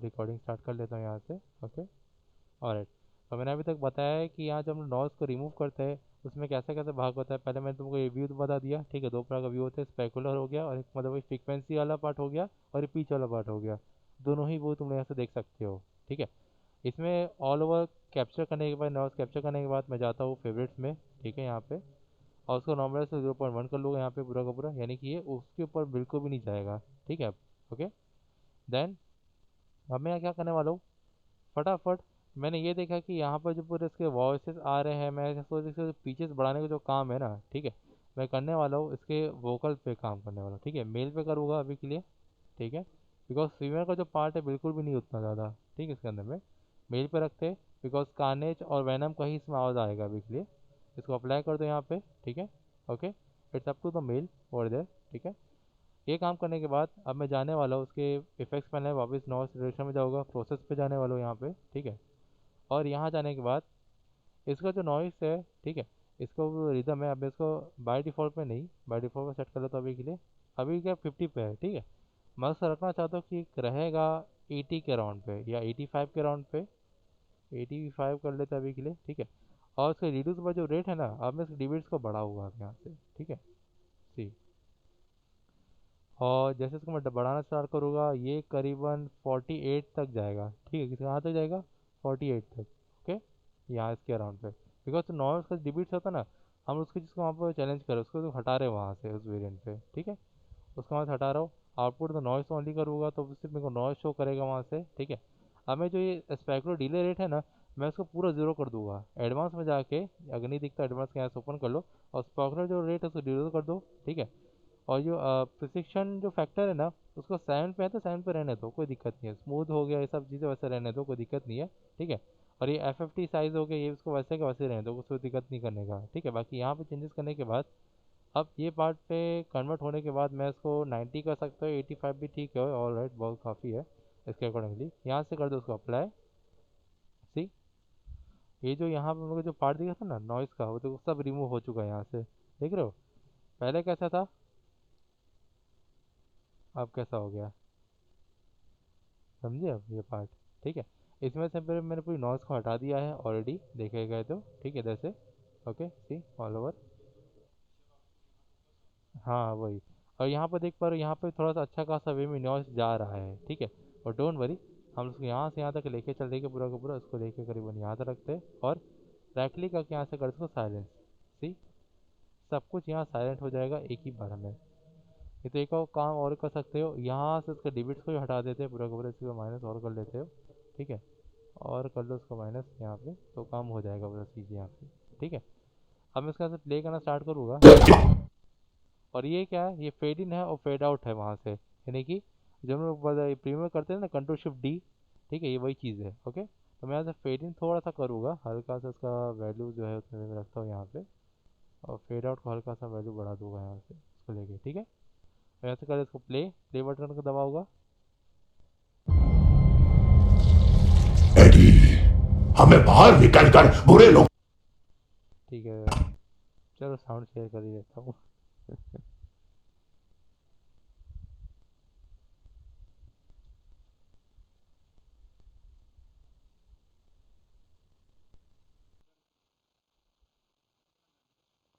Recording start कर लेता हूँ यहाँ से। Okay, alright. तो मैंने अभी तक बताया है कि यहाँ जब हम नॉइज़ को रिमूव करते हैं उसमें कैसे कैसे भाग होता है। पहले मैंने तुमको ये व्यू बता दिया, ठीक है। दो प्रकार का व्यू होता है, स्पेकुलर हो गया और एक मतलब फ्रीक्वेंसी वाला पार्ट हो गया और ये पिच वाला पार्ट हो गया। दोनों ही वो तुम यहाँ से देख सकते हो, ठीक है। इसमें ऑल ओवर कैप्चर करने के बाद, नॉइज़ कैप्चर करने के बाद मैं जाता हूँ फेवरेट्स में, ठीक है, यहाँ पे। और उसको नॉर्मल से 0.1 कर लूँगा यहाँ पे पूरा का पूरा, यानी कि ये उसके ऊपर बिल्कुल भी नहीं जाएगा, ठीक है। ओके, देन अब मैं क्या करने वाला हूँ, फटाफट मैंने ये देखा कि यहाँ पर जो पूरे इसके वॉइसेस आ रहे हैं, मैं सोच इसके पीछे बढ़ाने का जो काम है ना, ठीक है, मैं करने वाला हूँ इसके वोकल पे काम करने वाला हूँ, ठीक है। मेल पे करूँगा अभी के लिए, ठीक है, बिकॉज फीमेल का जो पार्ट है बिल्कुल भी नहीं उतना ज़्यादा, ठीक है, इसके अंदर में मेल पे रखते हैं बिकॉज कार्नेज और वैनम का ही इसमें आवाज़ आएगा अभी के लिए। इसको अप्लाई कर दो यहाँ पे, ठीक है। Okay, it's up to the mail over there, ठीक है। ये काम करने के बाद अब मैं जाने वाला हूँ उसके इफेक्ट्स पैनल में, वापस नॉइस रिडक्शन में जाऊँगा, प्रोसेस पे जाने वाला हूँ यहाँ पे, ठीक है। और यहाँ जाने के बाद इसका जो नॉइस है, ठीक है, इसको रिदम है, अब मैं इसको बाय डिफ़ॉल्ट में नहीं, बाय डिफ़ॉल्ट में सेट कर लेता हूँ अभी के लिए। अभी क्या 50 पे है, ठीक है। मैं उसको रखना चाहता हूँ कि रहेगा 80 के राउंड पे या 85 के राउंड पे, 85 कर लेते हैं अभी के लिए, ठीक है। और उसका रिड्यूस का जो रेट है ना, अब मैं डिबिट्स को बढ़ाऊंगा यहाँ से, ठीक है, सी। और जैसे इसको मैं बढ़ाना स्टार्ट करूँगा ये करीबन 48 तक जाएगा, ठीक है। किस कहाँ तक जाएगा, 48 तक, ओके, यहाँ इसके अराउंड पे। बिकॉज नॉइस का डिबिट्स होता है ना, हम उसको जिसको वहाँ पर चैलेंज करें उसको तो हटा रहे हैं वहाँ से उस वेरिएंट पे, ठीक है। उसको वहाँ से हटा रहा हूँ, आउटपुट तो नॉइस ओनली करूँगा तो सिर्फ मेरे को नॉइस शो करेगा वहाँ से, ठीक है। अब मैं जो ये स्पेक्ट्रो डिले रेट है ना, मैं उसको पूरा जीरो कर दूंगा। एडवांस में जाके, अगर नहीं दिखता एडवांस के यहाँ से ओपन कर लो और स्पेक्ट्रो जो रेट है उसको जीरो कर दो, ठीक है। और जो प्रिसिक्शन जो फैक्टर है ना, उसको 7 पे है तो 7 पे रहने दो, कोई दिक्कत नहीं है। स्मूथ हो गया, ये सब चीज़ें वैसे रहने दो, कोई दिक्कत नहीं है, ठीक है। और ये FFT साइज़ हो गया, ये उसको वैसे का वैसे रहने दो, कोई दिक्कत नहीं करने का, ठीक है। बाकी यहाँ पे चेंजेस करने के बाद अब ये पार्ट पे कन्वर्ट होने के बाद मैं इसको 90 कर सकता हूँ, 85 भी ठीक है, ऑल राइट, बहुत काफ़ी है इसके अकॉर्डिंगली। यहाँ से कर दो उसको अप्लाई, सी। ये जो यहाँ पे मेरे को जो पार्ट दिखा था ना नॉइस का, वो तो सब रिमूव हो चुका है यहाँ से, देख रहे हो। पहले कैसा था, अब कैसा हो गया, समझे अब ये पार्ट, ठीक है। इसमें से फिर मैंने पूरी नॉइस को हटा दिया है ऑलरेडी, देखे गए तो, ठीक है, इधर से। ओके, सी, ऑल ओवर। हाँ वही। और यहाँ पर देख पा रहे हो, यहाँ पे थोड़ा सा अच्छा खासा वे में नॉइस जा रहा है, ठीक है। और डोंट वरी, हम उसको यहाँ से यहाँ तक लेके चल देंगे पूरा का पूरा, उसको लेके करीबन यहाँ तक रखते हैं और राइट क्लिक करके यहाँ से कर इसको साइलेंस, सी। सब कुछ यहाँ साइलेंट हो जाएगा एक ही बार में। ये तो एक और काम और कर सकते हो, यहाँ से उसके डिबिट्स को ही हटा देते हैं पूरा का पूरा, इसको माइनस और कर लेते हो, ठीक है। और कर लो उसको माइनस यहाँ पे, तो काम हो जाएगा पूरा चीज़ यहाँ पे, ठीक है। अब मैं इसका से प्ले करना स्टार्ट करूँगा। और ये क्या है, ये फेड इन है और फेड आउट है वहाँ से, यानी कि जब हम लोग प्रीमियर करते हैं ना, कंट्रोल शिफ्ट D, ठीक है, ये वही चीज़ है। ओके, तो मैं यहाँ से फेड इन थोड़ा सा करूँगा, हल्का सा उसका वैल्यू जो है उसमें मैं रखता हूँ यहाँ पे। और फेड आउट को हल्का सा वैल्यू बढ़ा दूंगा यहाँ से उसको लेके, ठीक है। मैं ऐसे कर इसको प्ले प्ले बटन को दबाऊंगा। एडी, हमें बाहर निकलकर बुरे लोग। ठीक है, चलो साउंड शेयर कर ही देता हूँ।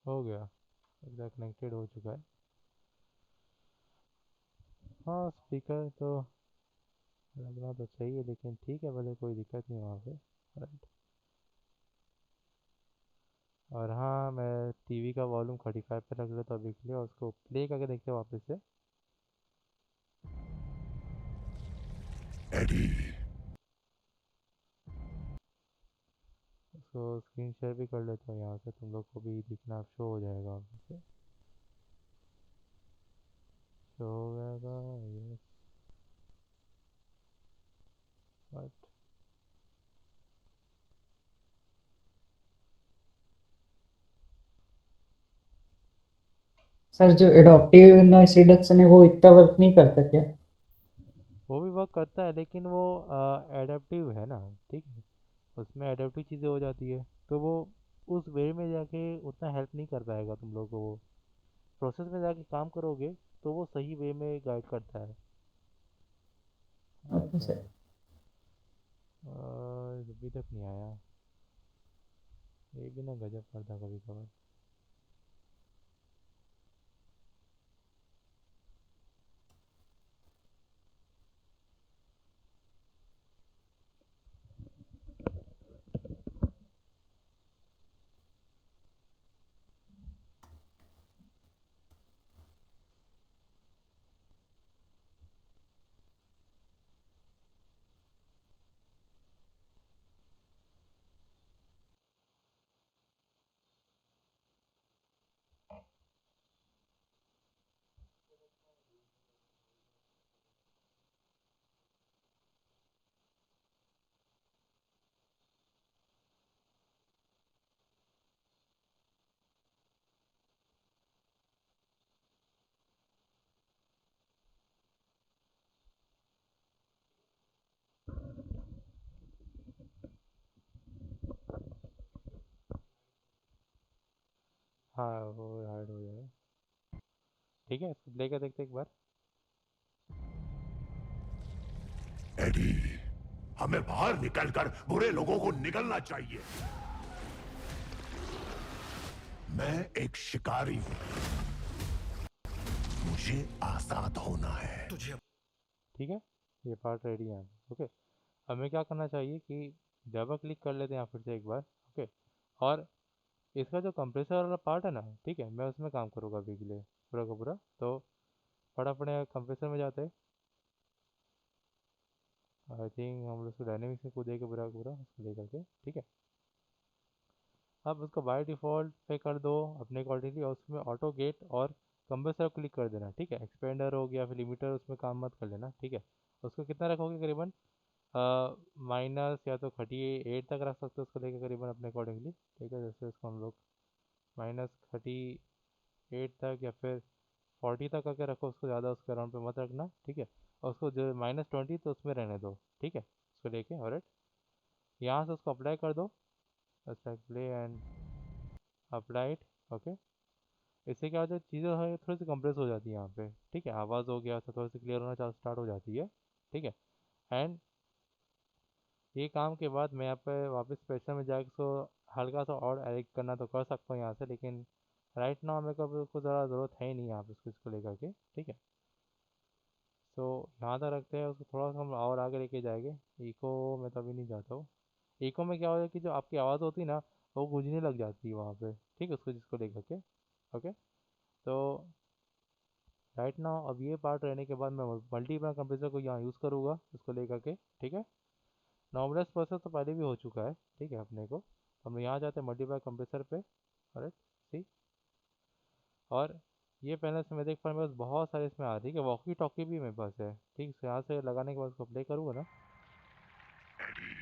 हो गया, एकदम कनेक्टेड हो चुका है। हाँ, स्पीकर तो लगना तो चाहिए, लेकिन ठीक है, भले कोई दिक्कत नहीं वहाँ पे, राइट। और हाँ, मैं टीवी का वॉल्यूम 35 पे रख लेता हूँ अभी के लिए, और उसको प्ले करके देखते हैं वापस से। एडी, उसको स्क्रीन शेयर भी कर लेता हूँ यहाँ से, तुम लोग को भी दिखना शो हो जाएगा वापस से, शो हो जाएगा, यस, बट सर जो एडॉप्टिव नॉइस रिडक्शन है वो इतना वर्क नहीं करता क्या? वो भी वर्क करता है, लेकिन वो एडेप्टिव है ना, ठीक है। उसमें एडेप्टिव चीज़ें हो जाती है, तो वो उस वे में जाके उतना हेल्प नहीं कर पाएगा तुम लोग को। वो प्रोसेस में जाके काम करोगे तो वो सही वे में गाइड करता है, ओके ऐसा सर। है। अभी तक नहीं आया। ये भी ना गजब करता कभी कभार। हाँ वो हार्ड हो जाएगा। ठीक है, इसको प्ले कर देखते एक बार। एडी, हमें बाहर निकलकर बुरे लोगों को निकलना चाहिए। मैं एक शिकारी हूं, मुझे आजाद होना है। ठीक है, ये पार्ट रेडी है। ओके, हमें क्या करना चाहिए कि डबल क्लिक कर लेते हैं यहाँ फिर से एक बार। ओके, और इसका जो कंप्रेसर वाला पार्ट है ना, ठीक है, मैं उसमें काम करूँगा अभी के लिए पूरा का पूरा। तो फटाफट कंप्रेसर में जाते हैं। आई थिंक हम लोग उसको डायनेमिक्स में कूदे के पूरा का पूरा उसको ले करके। ठीक है, अब उसको बाय डिफ़ॉल्ट पे कर दो अपने अकॉर्डिंगली, और उसमें ऑटो गेट और कंप्रेसर क्लिक कर देना। ठीक है, एक्सपेंडर हो गया फिर लिमिटर, उसमें काम मत कर लेना। ठीक है, उसको कितना रखोगे करीबन माइनस या तो 38 तक रख सकते हो उसको लेके करीबन अपने अकॉर्डिंगली। ठीक है, जैसे उसको हम लोग -38 तक या फिर 40 तक करके रखो उसको, ज़्यादा उसके अराउंड पे मत रखना। ठीक है, और उसको जो -20 तो उसमें रहने दो। ठीक है, उसको लेके और यहाँ से उसको अप्लाई कर दो। Play and apply it. Okay, इससे क्या होता है, चीज़ें है थोड़ी सी कंप्रेस हो जाती है यहाँ पे। ठीक है, आवाज़ हो गया तो थोड़ी सी क्लियर होना स्टार्ट हो जाती है। ठीक है, एंड ये काम के बाद मैं यहाँ पे वापस स्पेशल में जाकर इसको हल्का सा और एडिट करना तो कर सकता हूँ यहाँ से, लेकिन राइट नाउ मेरे को कुछ ज़्यादा ज़रूरत है ही नहीं यहाँ पे इसको लेकर के। ठीक है, तो यहाँ तक रखते हैं उसको, थोड़ा सा हम और आगे लेके जाएंगे। इको में तो अभी नहीं जाता हूँ। इको में क्या होता है कि जो आपकी आवाज़ होती है ना, वो गूंजने लग जाती है वहाँ पे। ठीक है, उसको जिसको लेकर के। ओके, तो राइट नाउ अब ये पार्ट रहने के बाद मैं मल्टीपल कंप्रेसर को यहाँ यूज़ करूँगा इसको लेकर के। ठीक है, नॉर्मलाइज प्रोसेस तो पहले भी हो चुका है। ठीक है, अपने को हम यहाँ जाते हैं मल्टीपल कंप्रेसर पे। और सी, और ये पहले से मैं देख पा रहा हूँ मेरे पास बहुत सारे इसमें आ रही है, वॉकी टॉकी भी मेरे पास है। ठीक है, यहाँ से लगाने के बाद उसको प्ले करूँगा ना। एडी,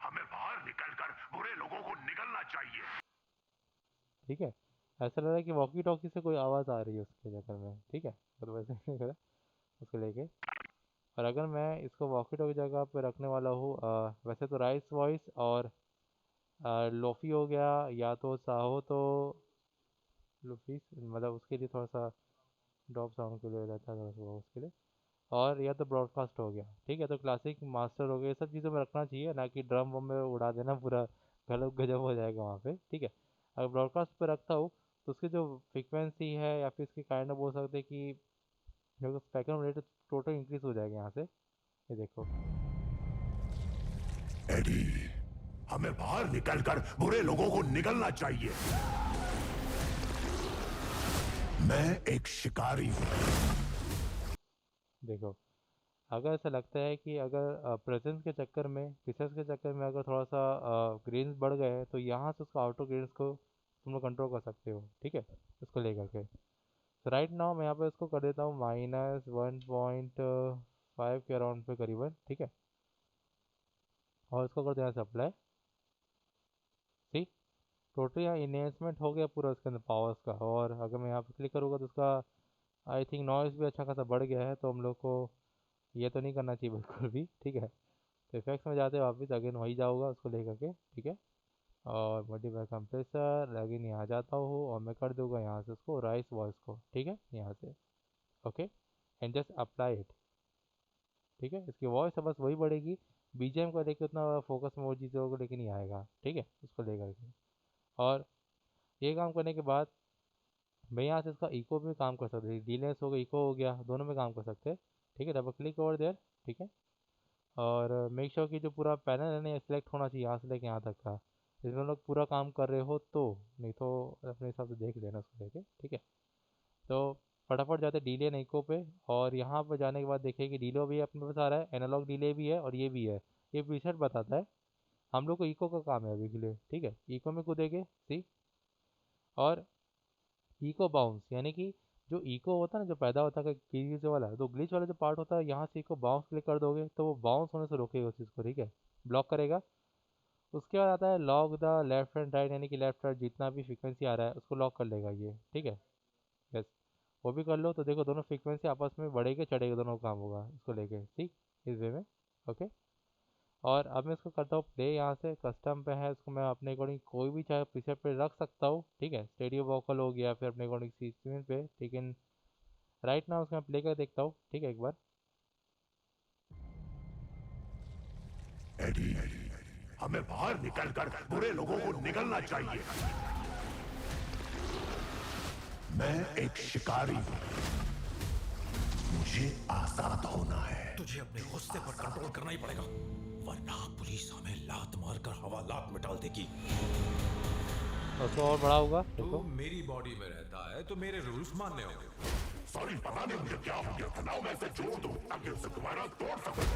हमें बाहर निकलकर बुरे लोगों को निकलना चाहिए। ठीक है, ऐसा लग रहा है कि वॉकी टॉकी से कोई आवाज़ आ रही है उसके चक्कर में। ठीक है, तो वैसे नहीं करा उसको लेके। और अगर मैं इसको वॉकी टॉकी जगह पे रखने वाला हूँ, वैसे तो राइस वॉइस और लोफ़ी हो गया, या तो साहो तो लूफी मतलब उसके लिए थोड़ा सा ड्रॉप साउंड के लिए रहता है थोड़ा सा उसके लिए, और या तो ब्रॉडकास्ट हो गया। ठीक है, तो क्लासिक मास्टर हो गया, ये सब चीज़ों में रखना चाहिए, ना कि ड्रम वम में उड़ा देना पूरा, गलत गजब हो जाएगा वहाँ पे। ठीक है, अगर ब्रॉडकास्ट पे रखता हूँ तो उसकी जो फ्रिक्वेंसी है या फिर इसकी काइंड ऑफ बोल सकते हैं कि जो स्पेक्ट्रम रेट टोटल इंक्रीज हो जाएगा यहाँ से। ये देखो। एडी, हमें बाहर निकलकर बुरे लोगों को निकलना चाहिए। मैं एक शिकारी हूं। देखो, अगर ऐसा लगता है कि अगर प्रेजेंस के चक्कर में पिक्सेल्स के चक्कर में अगर थोड़ा सा ग्रेन्स बढ़ गए हैं, तो यहाँ से उसका ऑटो ग्रेन्स को तुम लोग कंट्रोल कर सकते हो। ठीक है, उसको लेकर के। तो राइट नाउ मैं यहाँ पे इसको कर देता हूँ -1.5 के अराउंड पे करीबन। ठीक है, और इसको कर देना सप्लाई। सी, टोटल यहाँ इन्हेंसमेंट हो गया पूरा उसके अंदर पावर्स का। और अगर मैं यहाँ पे क्लिक करूँगा तो उसका आई थिंक नॉइज़ भी अच्छा खासा बढ़ गया है, तो हम लोग को ये तो नहीं करना चाहिए बिल्कुल भी। ठीक है, तो इफेक्ट्स में जाते वापस अगेन वही जाऊँगा उसको लेकर के। ठीक है, और मल्टीप्लाई कंप्रेसर अगेन यहाँ जाता हूँ और मैं कर दूँगा यहाँ से उसको राइस वॉइस को। ठीक है, यहाँ से। Okay, and just apply it. ठीक है, इसकी वॉइस बस वही बढ़ेगी, बीजीएम को लेके उतना फोकस में वो चीज़ों को लेके नहीं आएगा, ठीक है, उसको लेकर के। और ये काम करने के बाद मैं यहाँ से इसका इको में काम कर सकते, डीलेंस हो गया, इको हो गया, दोनों में काम कर सकते हैं, ठीक है। डबल क्लिक ओवर देयर, ठीक है। और मेक श्योर कि जो पूरा पैनल है ना ये सिलेक्ट होना चाहिए यहाँ से लेके यहाँ तक का, इसमें लोग पूरा काम कर रहे हो तो, नहीं तो अपने हिसाब से देख लेना उसको लेके, ठीक है। तो फटाफट जाते डीले इको पे, और यहाँ पर जाने के बाद देखिए कि डीले भी अपने पास आ रहा है, एनालॉग डीले भी है और ये भी है। ये प्रीसेट बताता है, हम लोग को इको का काम है अभी के लिए, ठीक है। इको में कूदेंगे सी, और इको बाउंस यानी कि जो इको होता है ना जो पैदा होता है ग्लिच वाला, तो ग्लिच वाला जो पार्ट होता है यहाँ से इको बाउंस क्लिक कर दोगे तो वो बाउंस होने से रोकेगा उस चीज़ को, ठीक है, ब्लॉक करेगा। उसके बाद आता है lock the left and right, यानी कि लेफ्ट राइट जितना भी फ्रीक्वेंसी आ रहा है उसको लॉक कर लेगा ये, ठीक है। यस, वो भी कर लो तो देखो दोनों फ्रीक्वेंसी आपस में बढ़ेगा चढ़ेगा, दोनों काम होगा इसको लेके, ठीक, इस वे में। ओके। और अब मैं इसको करता हूँ प्ले, यहाँ से कस्टम पे है, इसको मैं अपने अकॉर्डिंग कोई भी चाहे प्रीसेट पे रख सकता हूँ, ठीक है। स्टेडियो वोकल हो गया, फिर अपने अकॉर्डिंग सीक्वेंस पे, लेकिन राइट नाउ उसमें प्ले कर देखता हूँ, ठीक है, एक बार। एडी, हमें बाहर निकलकर बुरे लोगों को निगलना चाहिए। मैं एक शिकारी हूं, मुझे आजाद होना है। तुझे अपने गुस्से पर कंट्रोल करना ही पड़ेगा, वरना पुलिस हमें लात मारकर हवालात में डाल देगी। उसको और बड़ा होगा तू देखो। मेरी बॉडी में रहता है तो मेरे रूल्स मानने होंगे। सॉरी, पता नहीं मुझे क्या हो गया था, ना मैं इसे जोड़ दूं ताकि उसे दोबारा तोड़ सकूं।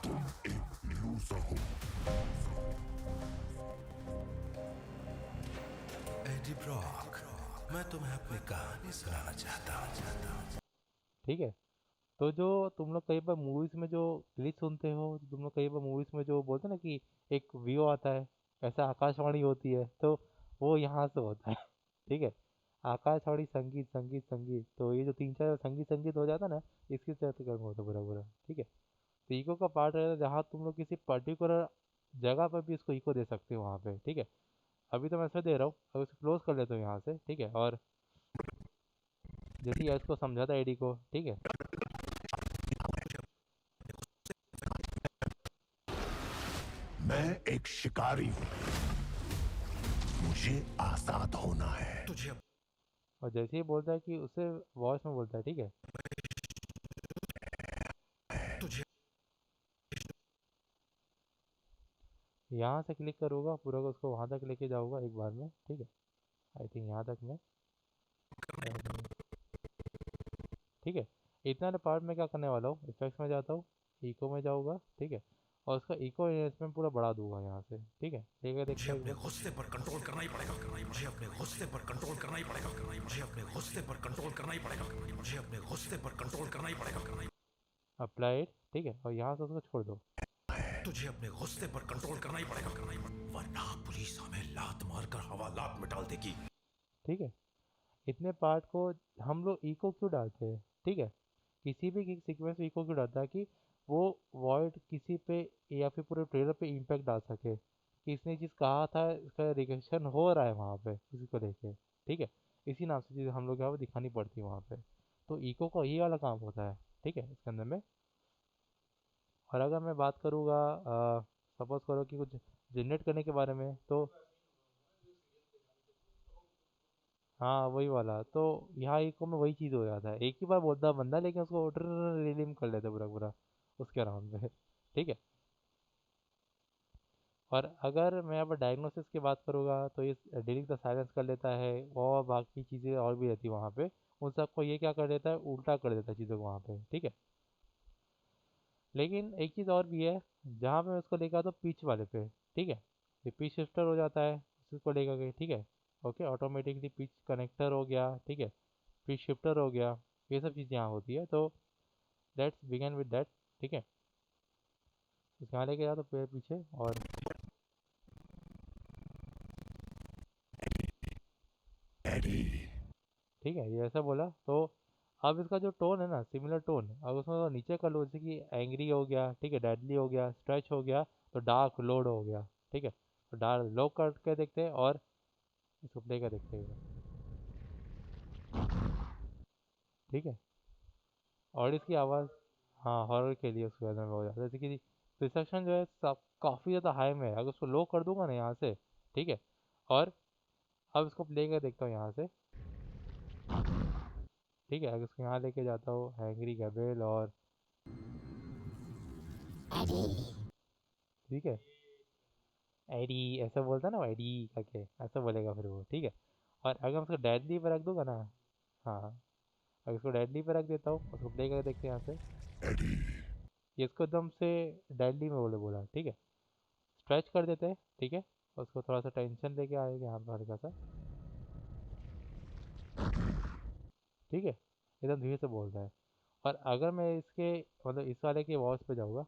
तुम एक लूजर हो। एडी ब्रॉक, मैं तुम्हें अपनी कहानी सुनाना चाहता हूँ। ठीक है। तो जो तुम लोग कई बार मूवीज में जो ग्लिच सुनते हो, तुम लोग कई बार मूवीज में जो बोलते हैं ना कि एक व्यू आता है, ऐसा आकाशवाणी होती है, तो वो यहाँ से होता है ठीक है। आकाशवाणी संगीत संगीत संगीत, तो ये जो तीन चार संगीत संगीत हो जाता है ना, इसके साथ कर्म होता है पूरा पूरा, ठीक है। तो इको का पार्ट रहता है जहाँ तुम लोग किसी पर्टिकुलर जगह पर भी इसको इको दे सकते हो वहाँ पे, ठीक है। अभी तो मैं ऐसे दे रहा हूँ, अब इसे क्लोज कर लेता हूँ यहाँ से, ठीक है। और जैसे ही इसको समझा था एडी को, ठीक है। मैं एक शिकारी हूं, मुझे आजाद होना है। तुझे और जैसे ही बोलता है कि उसे वॉइस में बोलता है, ठीक है। तुझे यहाँ से क्लिक करूँगा पूरा को, उसको वहाँ तक लेके जाऊँगा एक बार में, ठीक है। आई थिंक यहाँ तक में, ठीक है। इतना पार्ट में क्या करने वाला हूँ, इफेक्ट्स में जाता हूँ, इको में जाऊँगा, ठीक है। और उसका इको एनहेंसमेंट पूरा बढ़ा दूंगा यहाँ से, ठीक है। लेकर मुझे देखते हैं एक अपने बार। गुस्से पर कंट्रोल करना ही पड़ेगा। मुझे अपने गुस्से पर कंट्रोल करना ही पड़ेगा। मुझे अपने गुस्से पर कंट्रोल करना ही पड़ेगा। मुझे अपने गुस्से पर कंट्रोल करना ही पड़ेगा। अप्लाई, ठीक है। और यहाँ से उसको छोड़ दो। तुझे अपने गुस्से पर कंट्रोल करना ही पड़ेगा, वरना पुलिस हमें लात मारकर हवालात में डाल देगी। ठीक है। इतने पार्ट को हम लोग इको क्यों डालते हैं, ठीक है। किसी भी सीक्वेंस में इको क्यों डालता है कि वो वॉइड किसी पे या फिर पूरे ट्रेलर पे इम्पैक्ट डाल सके कि इसने चीज़ कहा था, इसका रिएक्शन हो रहा है वहाँ पे उसी को लेके, ठीक है। इसी नाम से चीज़ हम लोग यहाँ पे दिखानी पड़ती है वहाँ पे। तो इको का ये वाला काम होता है, ठीक है, इसके अंदर में। और अगर मैं बात करूँगा, सपोज करो कि कुछ जनरेट करने के बारे में, तो हाँ वही वाला, तो यहाँ इको में वही चीज़ हो जाता है, एक ही बार बोलता है बंदा लेकिन उसको रिलीम कर लेता है पूरा पूरा उसके अराउंड में ठीक है। और अगर मैं यहाँ पर डायग्नोसिस की बात करूँगा तो ये डिलीट द साइलेंस कर लेता है, और बाकी चीज़ें और भी रहती है वहाँ पे, उन सबको ये क्या कर देता है, उल्टा कर देता है चीज़ों को वहाँ पे, ठीक है। लेकिन एक चीज़ और भी है, जहाँ पे मैं उसको लेकर आता हूँ पिच वाले पे, ठीक है। ये पिच शिफ्टर हो जाता है उसको लेकर के, ठीक है। ओके, ऑटोमेटिकली पिच कनेक्टर हो गया, ठीक है, पिच शिफ्टर हो गया, ये सब चीज़ यहाँ होती है। तो लेट्स बिगिन विद दैट, ठीक है। इसको यहाँ लेके जाओ तो पीछे, और एडी, ठीक है, ये ऐसा बोला तो अब इसका जो टोन है ना, सिमिलर टोन, अब उसमें तो नीचे कर लो, जैसे कि एंग्री हो गया, ठीक है, डेडली हो गया, स्ट्रेच हो गया, तो डार्क लोड हो गया, ठीक है। तो डार्क लो करके देखते हैं, और इसको प्ले कर देखते हैं, ठीक है। और इसकी आवाज़, हाँ हॉरर के लिए उसके अंदर में हो जाता है, जैसे कि प्रिसेप्शन जो है सब काफ़ी ज़्यादा हाई में है। अगर उसको लो कर दूंगा ना यहाँ से, ठीक है, और अब इसको प्ले कर देखता हूँ यहाँ से, ठीक है, अगर इसको यहाँ लेके जाता हूँ हैंगरी गैब्रियल और, ठीक है, एडी ऐसा बोलता है ना, एडी करके ऐसा बोलेगा फिर वो, ठीक है। और अगर मैं उसको डेडली पे रख दूंगा ना, हाँ, अगर इसको डेडली पे रख देता हूँ, उसको प्ले करके देखते हैं यहाँ से, ये इसको एकदम से डेडली में बोले बोला, ठीक है। स्ट्रेच कर देते हैं, ठीक है, उसको थोड़ा सा टेंशन लेके आएगा यहाँ पर हल्का सा, ठीक है, एकदम धीरे से बोल रहा है। और अगर मैं इसके मतलब इस वाले की वॉइस पे जाऊँगा,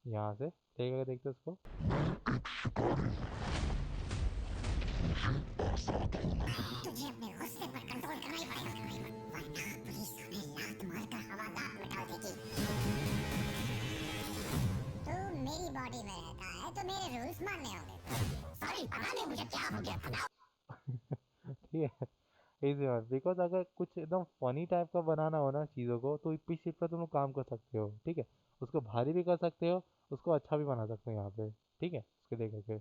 यहाँ से प्ले करके देखते हैं उसको, तुझे अपने गुस्से पर कंट्रोल करना ही पड़ेगा, वरना पुलिस हमें लात मारकर हवालात में डाल देगी। तू मेरी बॉडी में रहता है तो मेरे रूल्स मानने होंगे। सॉरी, पता नहीं मुझे क्या हो गया था। ठीक है। इजी बात, बिकॉज अगर कुछ एकदम फनी टाइप का बनाना हो ना चीज़ों को, तो इस चीज़ पर तुम लोग काम कर सकते हो, ठीक है। उसको भारी भी कर सकते हो, उसको अच्छा भी बना सकते हो यहाँ पे, ठीक है, उसके लेकर के।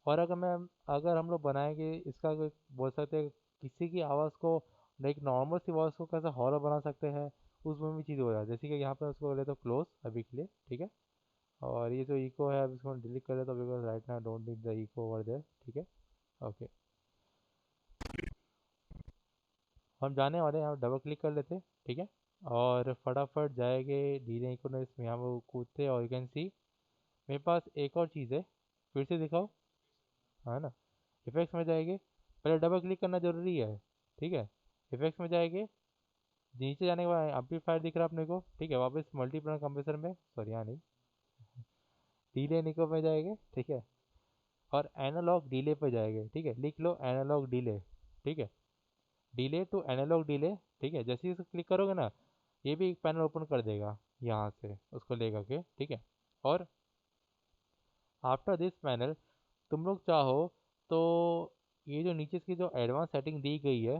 और अगर हम लोग बनाएंगे इसका कोई, बोल सकते हैं किसी की आवाज़ को, लाइक नॉर्मल सी वॉइस को कैसे हॉरर बना सकते हैं, उसमें भी चीज़ हो जाए। जैसे कि यहाँ पे उसको ले तो क्लोज अभी के लिए, ठीक है। और ये जो इको है अब इसको डिलीट कर देता हूँ, because right now don't need the echo over there, ठीक है, ओके। हम जाने वाले हैं, यहाँ डबल क्लिक कर लेते हैं, ठीक है। और फटाफट जाएंगे डीले इकोनॉमिक्स में, यहाँ पे कूदते, और यू कैन सी मेरे पास एक और चीज़ है, फिर से दिखाओ, है ना। इफेक्ट्स में जाएंगे, पहले डबल क्लिक करना जरूरी है, ठीक है। इफेक्ट्स में जाएंगे, नीचे जाने के बाद एम्पलीफायर दिख रहा है अपने को, ठीक है, वापस मल्टीप्लानर कंप्रेसर में, सॉरी यहाँ नहीं, डीले निको में जाएंगे, ठीक है। और एनालॉग डीले पे जाएंगे, ठीक है, लिख लो एनालॉग डीले, ठीक है, डीले टू एनालॉग डीले, ठीक है। जैसे ही इसे क्लिक करोगे ना, ये भी एक पैनल ओपन कर देगा यहाँ से उसको लेकर के, ठीक है। और आफ्टर दिस पैनल तुम लोग चाहो तो ये जो नीचे की जो एडवांस सेटिंग दी गई है,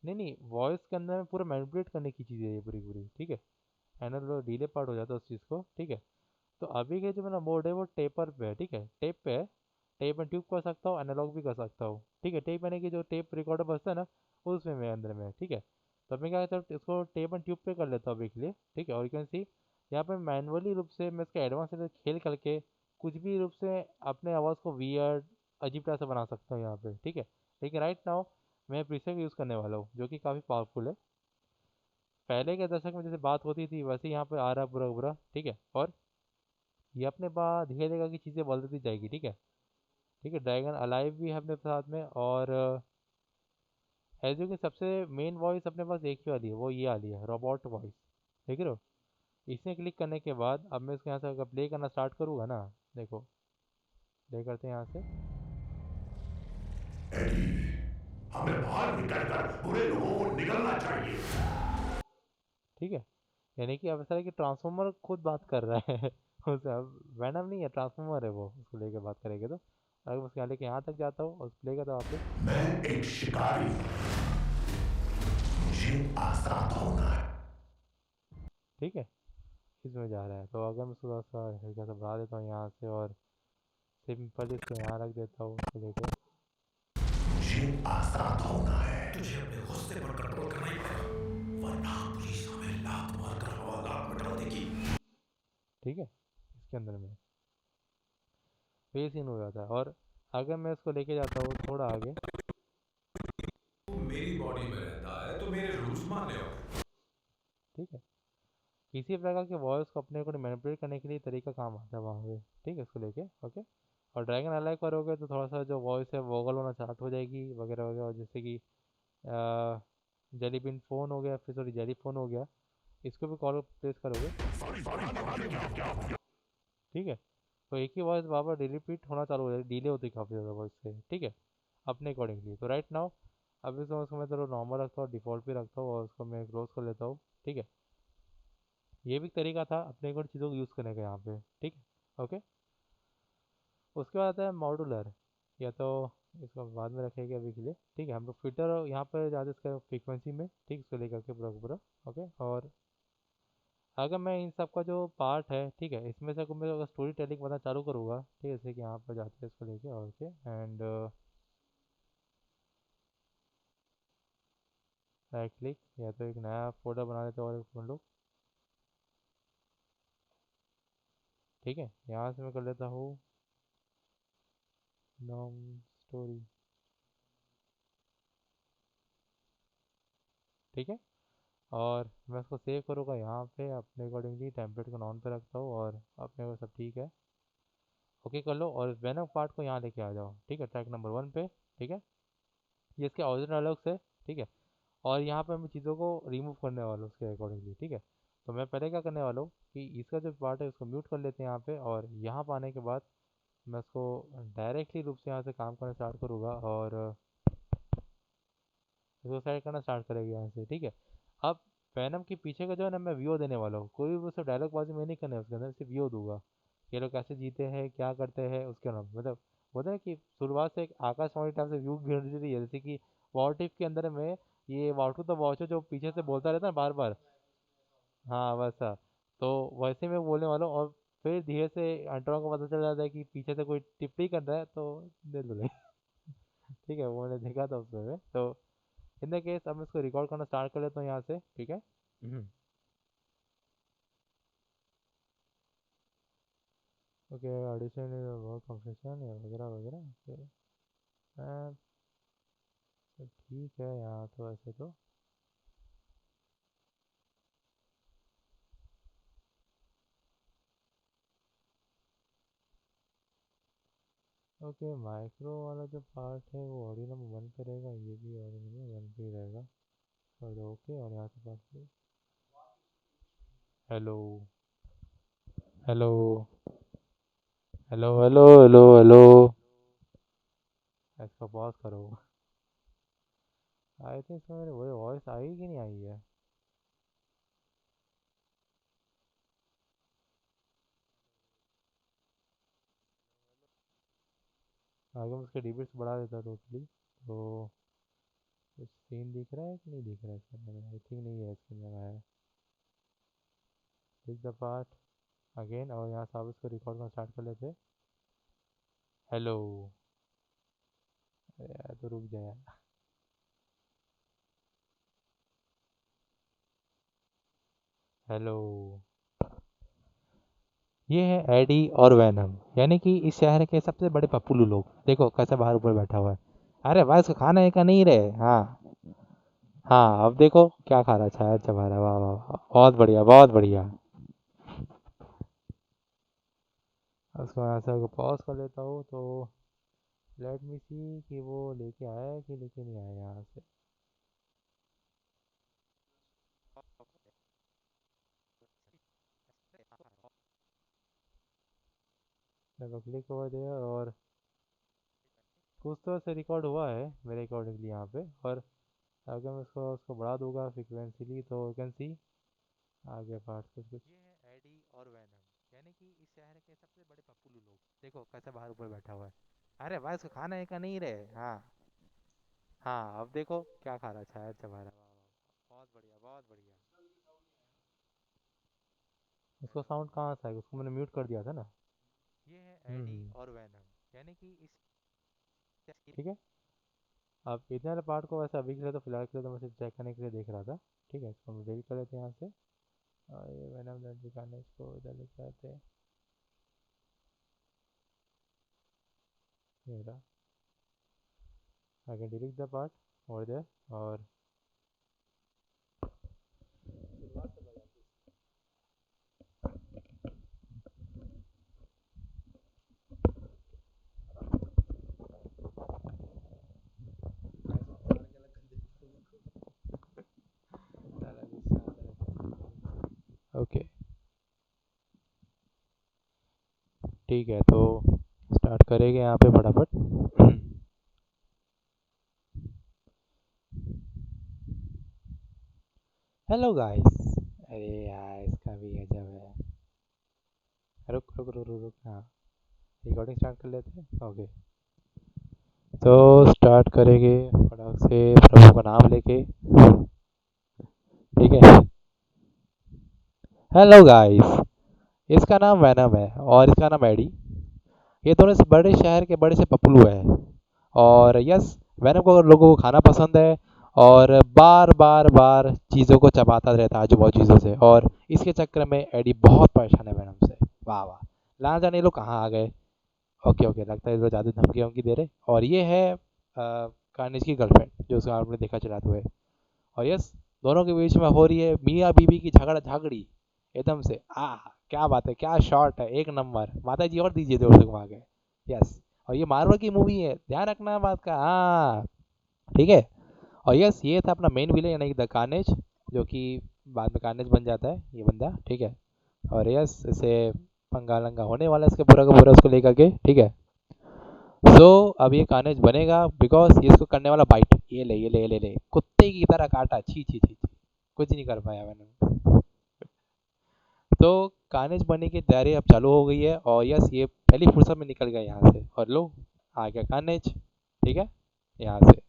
नहीं नहीं, वॉइस के अंदर में पूरा मैनिपुलेट करने की चीज़ है ये पूरी पूरी, ठीक है। एनालॉग डीले पार्ट हो जाता है उस चीज़ को, ठीक है। तो अभी के जो मेरा मोड है वो टेपर पे है, ठीक है, टेप पे है। टेप एंड ट्यूब कर सकता हूँ, एनालॉग भी कर सकता हूँ, ठीक है। टेप यानी कि जो टेप रिकॉर्डर बजता है ना, उसमें मेरे अंदर में है, ठीक है। तो मैं क्या करता हूँ, इसको टेप एंड ट्यूब पे कर लेता हूँ अभी के लिए, ठीक है। और यू कैन सी यहाँ पे मैनुअली रूप से मैं इसका एडवांस से खेल करके कुछ भी रूप से अपने आवाज़ को वियर्ड अजीब तरह से बना सकता हूँ यहाँ पे, ठीक है। लेकिन राइट नाउ मैं प्रीसेट यूज़ करने वाला हूँ जो कि काफ़ी पावरफुल है। पहले के दशक में जैसे बात होती थी वैसे यहाँ पे आ रहा है बुरा बुरा, ठीक है। और ये अपने बाद धीरे धीरे की चीज़ें बदलती जाएगी, ठीक है, ठीक है। ड्रैगन अलाइव भी है अपने साथ में, और एजो की सबसे मेन वॉइस अपने पास एक ही वाली है, वो ये वाली है, रोबोट वॉइस, देख रहे हो। इसे क्लिक करने के बाद अब मैं इसको यहाँ से अगर प्ले करना स्टार्ट करूँगा ना, देखो, प्ले करते हैं यहाँ से, हमें बाहर निकलकर बुरे लोगों को निकलना चाहिए। ठीक है। यानी कि अब ऐसा है कि ट्रांसफॉर्मर खुद बात कर रहा है उसे अब वैनम नहीं है, ट्रांसफॉर्मर है वो, उसको लेके बात करेंगे तो। अगर मैं उसके यहाँ लेके यहाँ तक जाता हूँ और प्ले करता हूँ वापस, मैं एक शिकारी हूं, मुझे आजाद होना है। ठीक है, इसमें जा रहा है। तो अगर मैं थोड़ा सा हल्का सा बढ़ा देता हूँ यहाँ से, और सिंपल इसको यहाँ रख देता हूँ उसको लेके, मुझे आजाद होना है। तुझे अपने गुस्से पर कंट्रोल करना ही पड़ेगा, वरना पुलिस हमें लात मारकर हवालात में डाल देगी। ठीक है, इसके अंदर में तो ये सीन हो जाता है। और अगर मैं इसको लेके जाता हूँ थोड़ा आगे, तू मेरी बॉडी में रहता है तो मेरे रूल्स मानने होंगे। ठीक है, किसी प्रकार के वॉइस को अपने को मैनिपुलेट करने के लिए तरीका काम आता है वहाँ पे, ठीक है, इसको लेके, ओके। और ड्रैगन अलाइव करोगे तो थोड़ा सा जो वॉइस है वोगल होना स्टार्ट हो जाएगी वगैरह वगैरह, और जैसे कि जेलीबिन फ़ोन हो गया, फिर सॉरी जेली फ़ोन हो गया, इसको भी कॉल प्लेस करोगे, ठीक है। तो एक ही वॉइस बार बार रिपीट होना चालू हो जाएगी, डिले होती है काफ़ी ज़्यादा वॉइस से, ठीक है, अपने अकॉर्डिंगली। तो राइट नाउ अभी उसको मैं चलो नॉर्मल रखता हूँ, डिफ़ॉल्ट पे रखता हूँ, और उसको मैं क्लोज कर लेता हूँ, ठीक है। ये भी एक तरीका था अपने को चीज़ों को यूज़ करने का यहाँ पे, ठीक है, ओके। उसके बाद आता है मॉडुलर, या तो इसको बाद में रखेंगे अभी के लिए, ठीक है। हम लोग फिल्टर यहाँ पर ज़्यादा इसका फ्रीक्वेंसी में, ठीक, इसको लेकर के पूरा का पूरा। ओके। और अगर मैं इन सब का जो पार्ट है, ठीक है, इसमें से मैं अगर स्टोरी टेलिंग बनाना चालू करूँगा, ठीक है, जैसे कि यहाँ पर जाते हैं इसको लेके और के एंड राइट क्लिक, या तो एक नया फोल्डर बना लेते हैं और एक हम लोग, ठीक है। यहाँ से मैं कर लेता हूँ लॉन्ग स्टोरी, ठीक है। और मैं उसको सेव करूँगा यहाँ पे अपने अकॉर्डिंगली, टेम्पलेट को ऑन पे रखता हूँ और अपने को सब ठीक है, ओके कर लो। और वेनम पार्ट को यहाँ लेके आ जाओ, ठीक है, ट्रैक नंबर 1 पे, ठीक है। ये इसके ओरिजिनल डायलॉग्स है, ठीक है। और यहाँ पे मैं चीज़ों को रिमूव करने वाला हूँ उसके अकॉर्डिंगली, ठीक है। तो मैं पहले क्या करने वाला हूँ कि इसका जो पार्ट है उसको म्यूट कर लेते हैं यहाँ पे, और यहाँ पर आने के बाद मैं उसको डायरेक्टली रूप से यहाँ से काम करना स्टार्ट करूँगा और इसको सेलेक्ट करना स्टार्ट करेगा यहाँ से, ठीक है। अब वैनम के पीछे का जो है ना, मैं व्यू देने वाला हूँ, कोई भी उससे डायलॉग बाजी मैं नहीं करना है उसके अंदर, सिर्फ व्यू दूंगा कि ये लोग कैसे जीते हैं, क्या करते हैं, उसके नाम मतलब बोलते हैं कि शुरुआत से एक आकाशवाणी टाइप से व्यू गिर रही है, जैसे कि वॉर टिप के अंदर में ये वाटू द वॉचर जो पीछे से बोलता रहता है बार बार, हाँ वैसा। तो वैसे मैं बोलने वाला हूँ, और फिर धीरे से अंतरों को पता चल जाता है कि पीछे से कोई टिप्पणी कर रहा है, तो दे दो ले। ठीक है, वो मैंने देखा था उसमें। तो इन द केस अब मैं इसको रिकॉर्ड करना स्टार्ट कर लेता हूँ यहाँ से, ठीक है। ओके, ऑडिशन वर्क कंप्रेशन वगैरह वगैरह, ओके। तो ठीक है यहाँ तो ऐसे तो, ओके। माइक्रो वाला जो पार्ट है वो ऑडियो नंबर 1 पे रहेगा, ये भी ऑडियो नंबर 1 पे ही रहेगा, कर दो ओके। और यहाँ से part, hello hello hello hello hello hello, इसको पॉज करो। आई थिंक इसमें मेरी वही वॉइस आई कि नहीं आई है। आगे मैं उसके डिबिट्स बढ़ा देता टोटली, तो कुछ सीन दिख रहा है कि नहीं दिख रहा है इसके अंदर, आई थिंक नहीं है इसके अंदर आया। दिस द पार्ट अगेन, और यहाँ से आप इसको रिकॉर्ड करना स्टार्ट कर लेते। हेलो, अरे यार तो रुक जाए। हेलो, ये है एडी और वैनम, यानी कि इस शहर के सबसे बड़े पप्पू लोग, देखो कैसे बाहर ऊपर बैठा हुआ है। अरे भाई इसको खाना है का नहीं रहे, हाँ। हाँ अब देखो क्या खा रहा है, शायद चबा रहा है, वाह वाह वाह, बहुत बढ़िया बहुत बढ़िया। उसको यहाँ से पॉज कर लेता हूँ, तो लेट मी सी कि वो लेके आया है कि लेके नहीं आया यहाँ से। देखो क्लिक ओवर देयर, और कुछ तो ऐसे रिकॉर्ड हुआ है मेरे अकॉर्डिंगली यहाँ पे। और अगर मैं उसको उसको बढ़ा दूंगा फ्रिक्वेंसीली, तो यू कैन सी आगे पार्ट कुछ कुछ। ये है एडी और वैनम, यानी कि इस शहर के सबसे बड़े पप्पू लोग, देखो कैसे बाहर ऊपर बैठा हुआ है। अरे भाई इसको खाना है का नहीं रहे, हाँ। हाँ अब देखो क्या खा रहा है, शायद चबा रहा है, वाह वाह, बहुत बढ़िया बहुत बढ़िया। उसको साउंड कहाँ से आएगा, उसको मैंने म्यूट कर दिया था ना। ये है एडी और वैनम, यानी कि इस, ठीक है। अब इतने वाले पार्ट को वैसे अभी के लिए तो फिलहाल के लिए तो मैं सिर्फ चेक करने के लिए देख रहा था, ठीक है। इसको हम डिलीट कर लेते हैं यहाँ से, और ये वैनम दिखाने इसको इधर लेके आते हैं, ये रहा। I can delete the part over there, और ओके ठीक है। तो स्टार्ट करेंगे यहाँ पे फटाफट। हेलो गाइस, अरे यार इसका भी गजब है। रुक रुक रुक रुक रुक, हाँ। रिकॉर्डिंग स्टार्ट कर लेते हैं, ओके। तो स्टार्ट करेंगे फटाक से प्रभु का नाम लेके, ठीक है। हेलो गाइस, इसका नाम वैनम है और इसका नाम एडी। ये दोनों इस बड़े शहर के बड़े से पपलू है। और यस, वैनम को लोगों को खाना पसंद है और बार बार बार चीज़ों को चबाता रहता है आजू बाजू चीज़ों से, और इसके चक्कर में एडी बहुत परेशान है वैनम से। वाह वाह, ना जाने ये लोग कहाँ आ गए। ओके ओके, लगता है ये लोग ज़्यादा धमकी वमकी दे रहे। और ये है कार्निज की गर्लफ्रेंड जो उसको आपने देखा चलाते हुए। और यस, दोनों के बीच में हो रही है मियाँ बीवी की झगड़ा झगड़ी एकदम से। क्या बात है, क्या शॉट है, एक नंबर। माता जी और दीजिए जोर से घुमा के। यस, और ये मार्वल की मूवी है, ध्यान रखना बात का। हाँ, ठीक है। और यस, ये था अपना मेन विलेन यानी द कार्नेज, जो कि बाद में कार्नेज बन जाता है ये बंदा, ठीक है। और यस, इसे पंगा लंगा होने वाला है इसके पूरा का पूरा उसको लेकर के, ठीक है। अब ये कार्नेज बनेगा बिकॉज ये इसको करने वाला बाइट। ये ले ये ले ये ले कुत्ते की तरह काटा, छी छी छी छी। कुछ नहीं कर पाया मैंने। तो कार्नेज बनने की तैयारी अब चालू हो गई है। और यस, ये पहली फुर्सत में निकल गया यहाँ से, और लो आ गया कार्नेज, ठीक है, यहाँ से।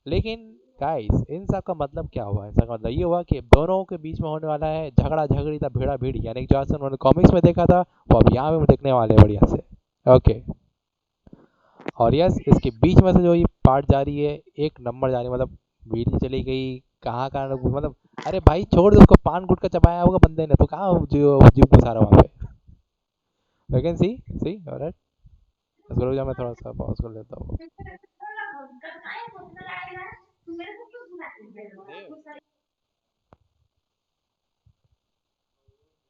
लेकिन गाइस, इन सब का मतलब क्या हुआ? इन सब का मतलब ये हुआ कि दोनों के बीच में होने वाला है झगड़ा झगड़ी था, भिड़ा भिड़ी, यानी कि जैसे उन्होंने कॉमिक्स में देखा था वो अब यहाँ पे देखने वाले हैं बढ़िया से। ओके। और यस, इसके बीच में से जो ये पार्ट जा रही है, एक नंबर जा रही है, मतलब बीड़ी चली गई, कहाँ कहाँ मतलब, अरे भाई छोड़ दो उसको, पान गुटका चबाया होगा बंदे ने, तो कहाँ जीव जीव घुसा रहा वहाँ पे। लेकिन सी ऑलराइट, इसको रुक जा, मैं थोड़ा सा पॉज कर लेता हूँ। देव,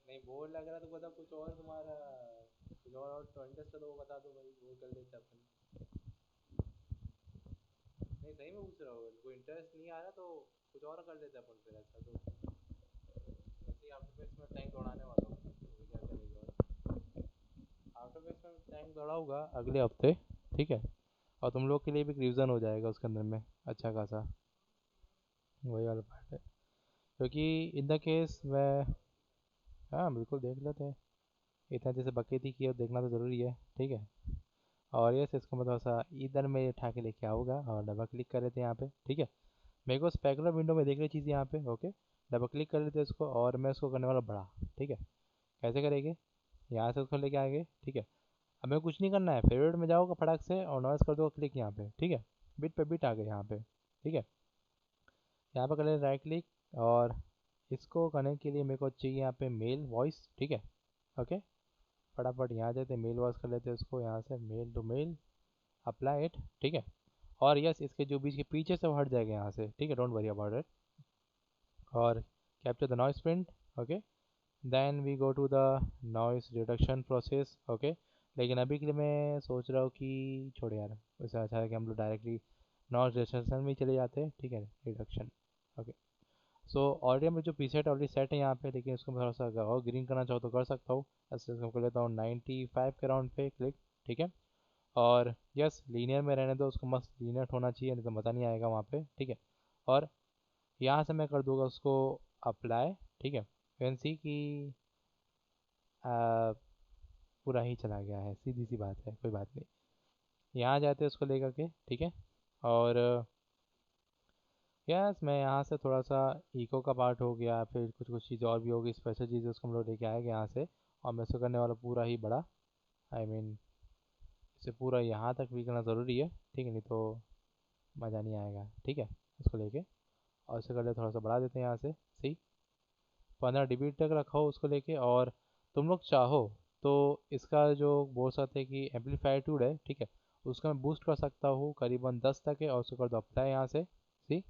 नहीं बोर लग रहा तो बता, कुछ और तुम्हारा कुछ और तो इंटरेस्ट है तो वो बता दो भाई, वो कर लेते अपन। नहीं सही में पूछ रहा हूँ, कोई इंटरेस्ट नहीं आ रहा तो कुछ और कर लेते अपन फिर, ऐसा तो वैसे ही आफ्टर में टैंक दौड़ाने वाला हूँ, तो क्या करेगा और। आफ्टर में टैंक दौड़ाऊंगा अगले हफ्ते, ठीक है। और तुम लोग के लिए भी रिवीजन हो जाएगा उसके अंदर में अच्छा खासा, वही वाला पार्ट है। क्योंकि इन द केस मैं, हाँ बिल्कुल देख लेते हैं। इतना जैसे बकेती की है देखना तो ज़रूरी है, ठीक है। और ये इसको मैं थोड़ा सा इधर में उठा के लेके आऊँगा और डबल क्लिक कर लेते हैं यहाँ पे, ठीक है। मेरे को स्पेकुलर विंडो में देख रही चीज़ यहाँ पे, ओके। डबल क्लिक कर लेते हैं इसको, और मैं इसको करने वाला बड़ा, ठीक है। कैसे करेंगे? यहाँ से उसको लेके आएंगे, ठीक है। अब मेरे को कुछ नहीं करना है, फेवरेट में जाओगे फटाक से और नॉइस कर दो क्लिक यहाँ पे, ठीक है। बिट पे बिट आ गए यहाँ पे, ठीक है। यहाँ पे कर लेते राइट क्लिक, और इसको करने के लिए मेरे को चाहिए यहाँ पे मेल वॉइस, ठीक है। ओके, फटाफट यहाँ जाते मेल वॉइस कर लेते हैं इसको, यहाँ से mail to mail apply it, ठीक है। और यस, इसके जो बीच के पीछे से वो हट जाएगा यहाँ से, ठीक है, डोंट वरी अबाउट इट। और capture the noise print, okay. Then we go to the noise reduction process, okay. लेकिन अभी के लिए मैं सोच रहा हूँ कि छोड़ यार, उससे अच्छा है कि हम लोग डायरेक्टली नॉइस रिडक्शन में चले जाते हैं, ठीक है, रिडक्शन, ओके। सो ऑलरेडी हम जो प्रीसेट ऑलरेडी सेट है यहाँ पे, लेकिन इसको मैं थोड़ा सा और ग्रीन करना चाहूँ तो कर सकता हूँ। ऐसे इसको कर लेता हूँ 95 के राउंड पे क्लिक, ठीक है। और यस, लीनियर में रहने दो उसको, मस्त लीनियर होना चाहिए, नहीं तो मज़ा नहीं आएगा वहाँ पे, ठीक है। और यहाँ से मैं कर दूंगा उसको अप्लाई, ठीक है। कैन सी कि आ, पूरा ही चला गया है, सीधी सी बात है, कोई बात नहीं। यहाँ जाते हैं उसको लेकर के, ठीक है। और यस, मैं यहाँ से थोड़ा सा इको का पार्ट हो गया, फिर कुछ कुछ चीज़ और भी होगी, स्पेशल चीज़ें उसको हम लोग लेके आएंगे यहाँ से। और मैं इसको करने वाला पूरा ही बड़ा, आई मीन इसे पूरा यहाँ तक भी करना ज़रूरी है, ठीक है, नहीं तो मज़ा नहीं आएगा, ठीक है। इसको लेके और इसे कर ले थोड़ा सा बढ़ा देते हैं यहाँ से, सही। 15 dB तक रखा हो उसको लेके। और तुम लोग चाहो तो इसका जो बोल सकते हैं कि एम्पलीफाइड है, ठीक है, उसका मैं बूस्ट कर सकता हूँ करीबन 10 तक है, और उसको कर दो अप्लाई यहाँ से, सी,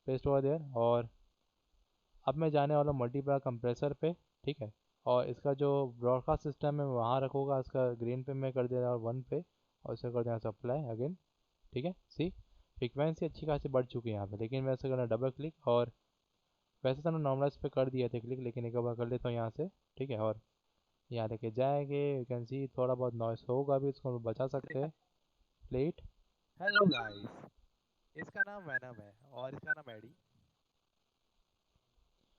पेस्ट ओवर देयर। और अब मैं जाने वाला हूँ मल्टीप्लाई कंप्रेसर पे, ठीक है। और इसका जो ब्रॉडकास्ट सिस्टम है वहाँ रखूँगा, इसका ग्रीन पे मैं कर दे रहा हूँ 1 पे, और इसे कर देना अप्लाई अगेन, ठीक है। सी, फ्रीक्वेंसी अच्छी खासी बढ़ चुकी है यहाँ पे, लेकिन मैं इसे करना डबल क्लिक। और वैसे तो मैंने नॉर्मलाइज पे कर दिया था क्लिक, लेकिन एक बार कर लेता हूँ यहाँ से, ठीक है। और यहाँ लेके जाएंगे, यू कैन सी थोड़ा बहुत नॉइस होगा भी, इसको हम बचा सकते हैं। प्लेट, हेलो गाइस, इसका नाम वैनम है और इसका नाम एडी।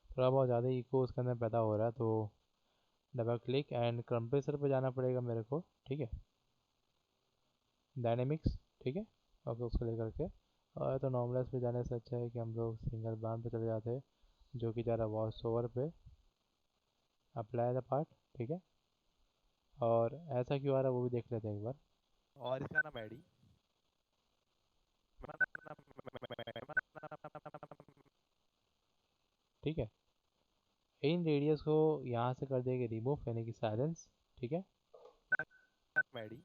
थोड़ा बहुत ज़्यादा इको उसके अंदर पैदा हो रहा है, तो डबल क्लिक एंड कंप्रेसर पे जाना पड़ेगा मेरे को, ठीक है। डायनेमिक्स, ठीक है। ओके, उसको लेकर के और तो नॉर्मलाइज पे जाने से अच्छा है कि हम लोग सिंगल बांध पे चले जाते हैं, जो कि ज़्यादा वॉइस ओवर पे अप्लाई द पार्ट। ठीक है, और ऐसा क्यों आ रहा है वो भी देख लेते हैं एक बार। और इसका नाम एडी। ठीक है, इन रेडियस को यहाँ से कर देंगे रिमूव, यानी कि साइलेंस। ठीक है, मैडी।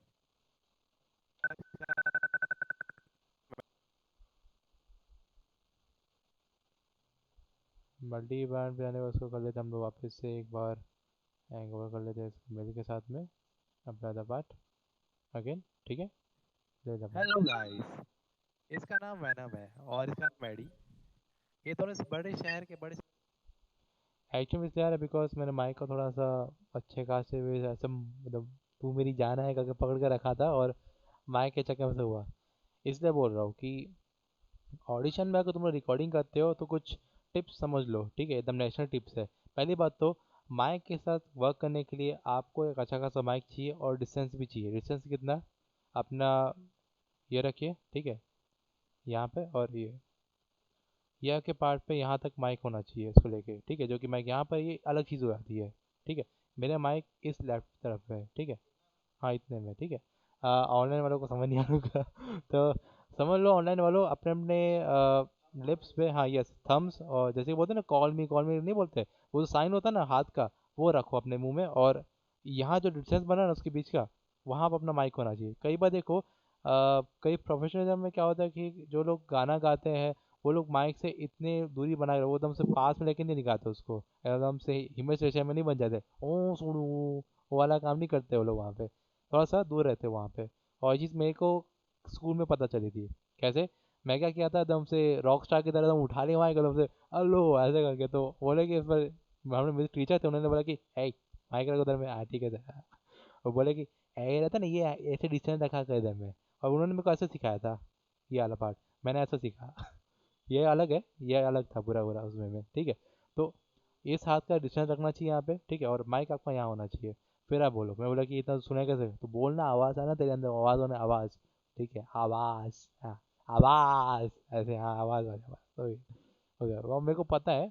मल्टी बैंड पे आने पर उसको कर लेते हैं हम लोग वापस से एक बार हैंग ओवर कर लेते हैं इसको मेल के साथ में। Apply the part again. ठीक है, ले द हेलो गाइस, इसका नाम वैनम है और इसका नाम मैडी। ये दोनों इस बड़े शहर के बड़े। एक्चुअली इसलिए आ रहा है बिकॉज मैंने माइक को थोड़ा सा अच्छे खासे वे ऐसे मतलब तू मेरी जान है करके पकड़ के रखा था, और माइक के चक्कर में से हुआ। इसलिए बोल रहा हूँ कि ऑडिशन में अगर तुम लोग रिकॉर्डिंग करते हो तो कुछ टिप्स समझ लो। ठीक है, एकदम नेशनल टिप्स है। पहली बात तो माइक के साथ वर्क करने के लिए आपको एक अच्छा खासा माइक चाहिए और डिस्टेंस भी चाहिए। डिस्टेंस कितना? अपना ये रखिए, ठीक है, यहाँ पे, और ये यह के पार्ट पे यहाँ तक माइक होना चाहिए इसको लेके। ठीक है, जो कि माइक यहाँ पर ये अलग चीज़ हो जाती है। ठीक है, मेरा माइक इस लेफ्ट तरफ पे है। ठीक है, हाँ इतने में। ठीक है, ऑनलाइन वालों को समझ नहीं आ रहा तो समझ लो ऑनलाइन वालों अपने अपने लिप्स पे, हाँ यस, थम्स, और जैसे बोलते हैं ना कॉल मी नहीं बोलते, वो जो साइन होता है ना हाथ का, वो रखो अपने मुंह में, और यहाँ जो डिस्टेंस बना है ना उसके बीच का, वहाँ पर अपना माइक होना चाहिए। कई बार देखो कई प्रोफेशनलिज्म में क्या होता है कि जो लोग गाना गाते हैं वो लोग माइक से इतने दूरी बना के वो एकदम से पास में लेके नहीं गाते उसको, एकदम से हिमेश रेशमिया में नहीं बन जाते ओ सुनू, वो वाला काम नहीं करते वो लोग वहाँ पे, थोड़ा सा दूर रहते वहाँ पे। और ये चीज़ मेरे को स्कूल में पता चली थी। कैसे? मैं क्या किया था, एकदम से रॉक स्टार की तरह एकदम उठा लिया माइक एकदम से, हेलो ऐसे करके, तो बोले कि इस पर हमने मेरे टीचर थे उन्होंने बोला कि है माइक रखो उधर में, हाँ ठीक है सर। वो बोले कि ये रहता ना ये ऐसे डिस्टेंस रखा कर इधर में, और उन्होंने मेरे को ऐसे सिखाया था ये वाला पार्ट, मैंने ऐसा सीखा ये अलग है, ये अलग था पूरा पूरा उसमें में। ठीक है, तो इस हाथ का डिस्टेंस रखना चाहिए यहाँ पे। ठीक है, और माइक आपका यहाँ होना चाहिए। फिर आप बोलो। मैं बोला कि इतना सुने कैसे, तो बोलना, आवाज़ आना तेरे अंदर, आवाज़ होना, आवाज़। ठीक है, आवाज़, हाँ आवाज़, ऐसे, हाँ आवाज़ वाली आवाज़, तो हो गया। वो मेरे को पता है।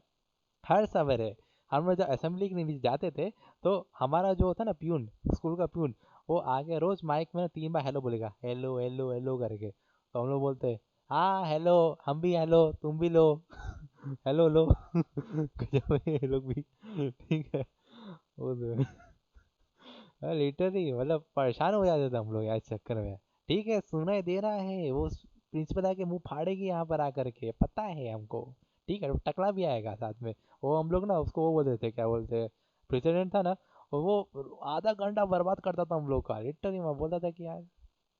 हर सवेरे हम लोग जब असेंबली के लिए जाते थे तो हमारा जो होता ना प्यून, स्कूल का प्यून, वो आगे रोज माइक में 3 बार हेलो बोलेगा, हेलो हेलो हेलो करके। तो हम लोग बोलते हाँ हेलो, हम भी हेलो, तुम भी लो हेलो लो गजब है ये लोग भी ठीक है, वो लिटरली मतलब परेशान हो जाते थे हम लोग यार इस चक्कर में। ठीक है, सुनाई दे रहा है वो प्रिंसिपल आके मुंह फाड़ेगी यहाँ पर आकर के, पता है हमको। ठीक है, टकला भी आएगा साथ में। वो हम लोग ना उसको वो बोलते थे, क्या बोलते हैं, प्रेसिडेंट था ना, वो आधा घंटा बर्बाद करता था हम लोग का। लिटरली मैं बोलता था कि यार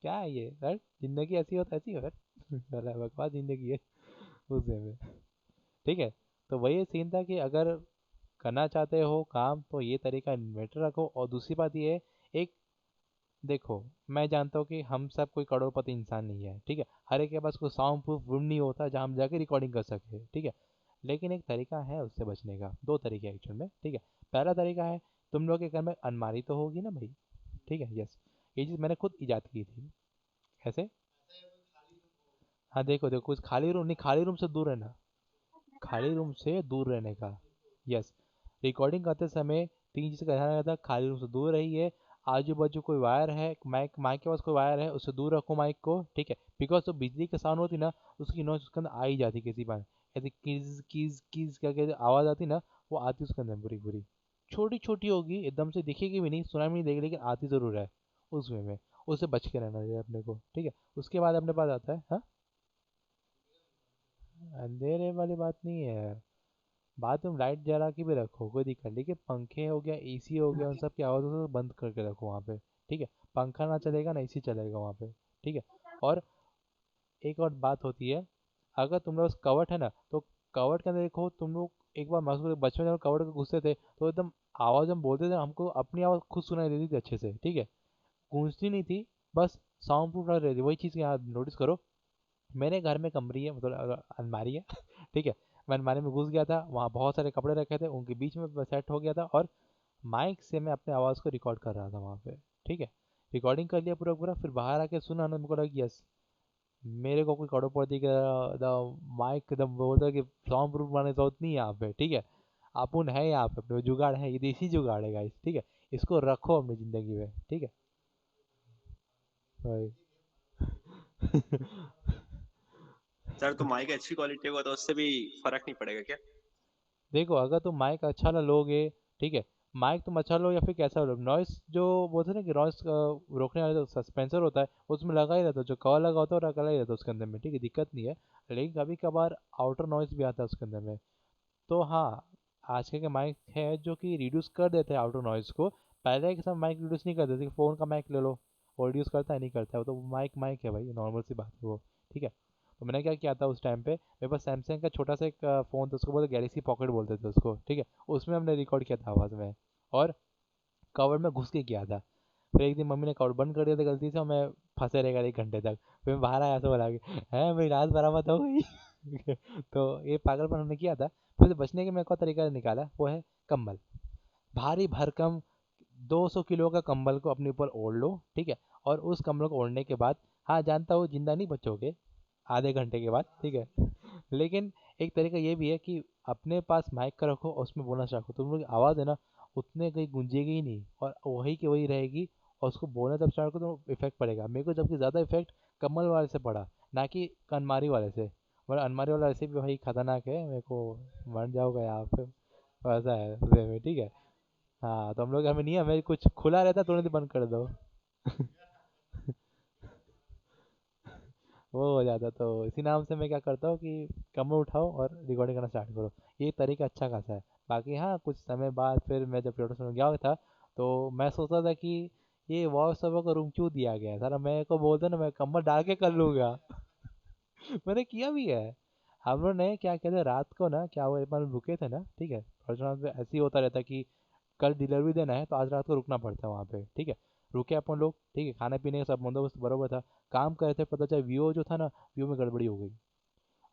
क्या है ये सर, जिंदगी ऐसी हो तो ऐसी हो सर साला बकवास जिंदगी है उस में। ठीक है, तो वही सीन था कि अगर करना चाहते हो काम तो ये तरीका इन्वेंटर रखो। और दूसरी बात ये है, एक देखो, मैं जानता हूँ कि हम सब कोई करोड़पति इंसान नहीं है। ठीक है, हर एक के पास कोई साउंड प्रूफ रूम नहीं होता जहाँ हम जाके रिकॉर्डिंग कर सके। ठीक है, लेकिन एक तरीका है उससे बचने का, दो तरीके एक्चुअल में। ठीक है, पहला तरीका है, तुम लोग के घर में अलमारी तो होगी ना भाई। ठीक है, यस, ये चीज़ मैंने खुद इजाद की थी। कैसे? हाँ देखो देखो, कुछ खाली रूम नहीं, खाली रूम से दूर रहना, खाली रूम से दूर रहने का। यस, रिकॉर्डिंग करते समय 3 चीज़ का ध्यान रखना था, खाली रूम से दूर रहिए, आजू बाजू कोई वायर है, माइक माइक के पास कोई वायर है उससे दूर रखो माइक को। ठीक है, बिकॉज तो बिजली की साउंड होती ना, उसकी नॉइज उसके अंदर आ ही जाती किसी बार, ऐसे कीज कीज कीज करके जो आवाज़ आती ना, वो आती उसके अंदर पूरी पूरी। छोटी छोटी होगी, एकदम से दिखेगी भी नहीं, सुनाई भी नहीं देगी, लेकिन आती ज़रूर है उसमें में। उससे बच के रहना चाहिए अपने को। ठीक है, उसके बाद अपने पास आता है, हाँ, अंधेरे वाली बात नहीं है, बात तुम लाइट जला के भी रखो कोई दिक्कत नहीं, लेकिन पंखे हो गया, एसी हो गया, उन सब की आवाज़ों को बंद करके रखो वहाँ पे। ठीक है, पंखा ना चलेगा ना एसी चलेगा वहाँ पे। ठीक है, और एक और बात होती है, अगर तुम लोग कवर्ट है ना, तो कवर्ट के अंदर देखो तुम लोग, एक बार महसूस बचपन में जब कवर्ट में घुसते थे तो एकदम आवाज़ हम बोलते थे, हमको अपनी आवाज़ खुद सुनाई देती थी अच्छे से। ठीक है, गूंजती नहीं थी, बस साउंड प्रूफ रह रही थी। वही चीज़ यहाँ नोटिस करो। मेरे घर में कमरी है, मतलब अलमारी है ठीक है, मैं अलमारी में घुस गया था, वहाँ बहुत सारे कपड़े रखे थे, उनके बीच में सेट हो गया था, और माइक से मैं अपने आवाज़ को रिकॉर्ड कर रहा था वहाँ पे। ठीक है, रिकॉर्डिंग कर लिया पूरा पूरा, फिर बाहर आके सुना ना, मेरे को लगा यस मेरे को कोई करोड़पति का द माइक एकदम बोलता है कि साउंड प्रूफ बनाने की जरूरत नहीं है यहाँ पे, ठीक है। अपुन है यहाँ पे, अपने जुगाड़ है, ये देसी जुगाड़ है गाइस, ठीक है। इसको रखो अपनी जिंदगी में, ठीक है भाई। सर तो माइक अच्छी क्वालिटी होगा तो उससे भी फर्क नहीं पड़ेगा क्या? देखो अगर तुम माइक अच्छा ना लोगे, ठीक है, माइक तुम अच्छा लो या फिर कैसा लो, नॉइस जो बोलते हैं ना कि नॉइस रोकने वाला जो सस्पेंसर होता है उसमें लगा ही रहता है, जो कवर लगा होता है वो लगा ही रहता है उसके अंदर में, ठीक है, दिक्कत नहीं है। लेकिन कभी कभार आउटर नॉइस भी आता है उसके अंदर में। तो हाँ, आजकल के माइक है जो कि रिड्यूस कर देते हैं आउटर नॉइज को। पहले के सब माइक रिड्यूस नहीं करते, जैसे फ़ोन का माइक ले लो, वो रिड्यूस करता है नहीं करता है, वो तो माइक माइक है भाई, नॉर्मल सी बात है वो, ठीक है। तो मैंने क्या किया था उस टाइम पे, मेरे पास सैमसंग का छोटा सा एक फ़ोन था, उसको बोलते गैलेक्सी पॉकेट बोलते थे उसको, ठीक है। उसमें हमने रिकॉर्ड किया था आवाज़ में, और कवर में घुस के किया था। फिर एक दिन मम्मी ने कवर बंद कर दिया था गलती से, और मैं फंसे रहेगा 1 घंटे तक। फिर मैं बाहर आया तो बोला कि है मेरी रात बरामद हो गई। तो ये पागलपन हमने किया था। फिर से बचने का मैं एक और तरीका निकाला, वो है कंबल। भारी भरकम 200 किलो का कंबल को अपने ऊपर ओढ़ लो, ठीक है। और उस कंबल को ओढ़ने के बाद, हाँ जानता हूँ जिंदा नहीं बचोगे आधे घंटे के बाद, ठीक है। लेकिन एक तरीका ये भी है कि अपने पास माइक का रखो और उसमें बोलना स्टार्ट करो, तुम लोग की आवाज़ है ना उतने कहीं गूंजेगी ही नहीं, और वही की वही रहेगी। और उसको बोलना जब स्टार्ट करो तो इफेक्ट पड़ेगा। मेरे को जबकि ज़्यादा इफेक्ट कमल वाले से पड़ा, ना कि अनमारी वाले से। मगर अनमारी वाला ऐसे भी भाई खतरनाक है, मेरे को मर जाओगे यहाँ पे, ऐसा है उसमें में, ठीक है। हाँ तो हम लोग हमें नहीं है, हमें कुछ खुला रहता है तुरंत ही बंद कर दो। वो हो जाता, तो इसी नाम से मैं क्या करता हूँ कि कमर उठाओ और रिकॉर्डिंग करना स्टार्ट करो। ये तरीका अच्छा खासा है। बाकी हाँ, कुछ समय बाद फिर मैं जब प्रोडक्शन में गया था, तो मैं सोचता था कि ये वॉइस ओवर का रूम क्यों दिया गया है, सारा मेरे को बोलते ना मैं कमर डाल के कर लूँगा। मैंने किया भी है। हम लोग ने क्या किया था रात को ना, क्या हुआ, एक बार रुके थे ना, ठीक है, प्रोडक्शन पे ऐसे ही होता रहता है कि कल डिलीवरी देना है तो आज रात को रुकना पड़ता है वहाँ पे, ठीक है। रुके अपन लोग, ठीक है, खाने पीने का सब बंदोबस्त बराबर था। काम कर रहे थे, पता चला वीओ जो था ना, वीओ में गड़बड़ी हो गई।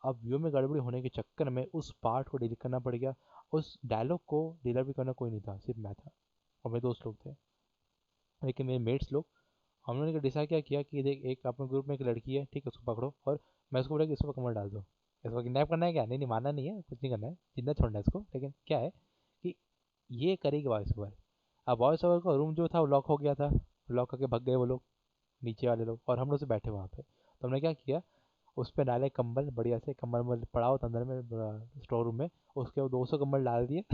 अब वीओ में गड़बड़ी होने के चक्कर में उस पार्ट को डिलीट करना पड़ गया। उस डायलॉग को डिलीवरी करना कोई नहीं था, सिर्फ मैं था और मेरे दोस्त लोग थे, लेकिन मेरे मेट्स लोग। हम लोगों ने डिसाइड क्या किया कि देख, एक अपने ग्रुप में एक लड़की है, ठीक है, उसको पकड़ो, और मैं उसको बोला कि इसको कमर डाल दो। इसको किडनैप करना है क्या? नहीं नहीं, मानना नहीं है, कुछ नहीं करना है, जिंदा छोड़ना है इसको। लेकिन क्या है कि ये करेगी वॉइस ओवर। अब वॉइस ओवर का रूम जो था वो लॉक हो गया था, लॉक करके भग गए वो लोग, नीचे वाले लोग, और हम लोग से बैठे वहाँ पे। तो हमने क्या किया, उस पर डाले कंबल, बढ़िया से कंबल वंबल पड़ा हो था अंदर में स्टोर रूम में, उसके वो 200 कंबल डाल दिए।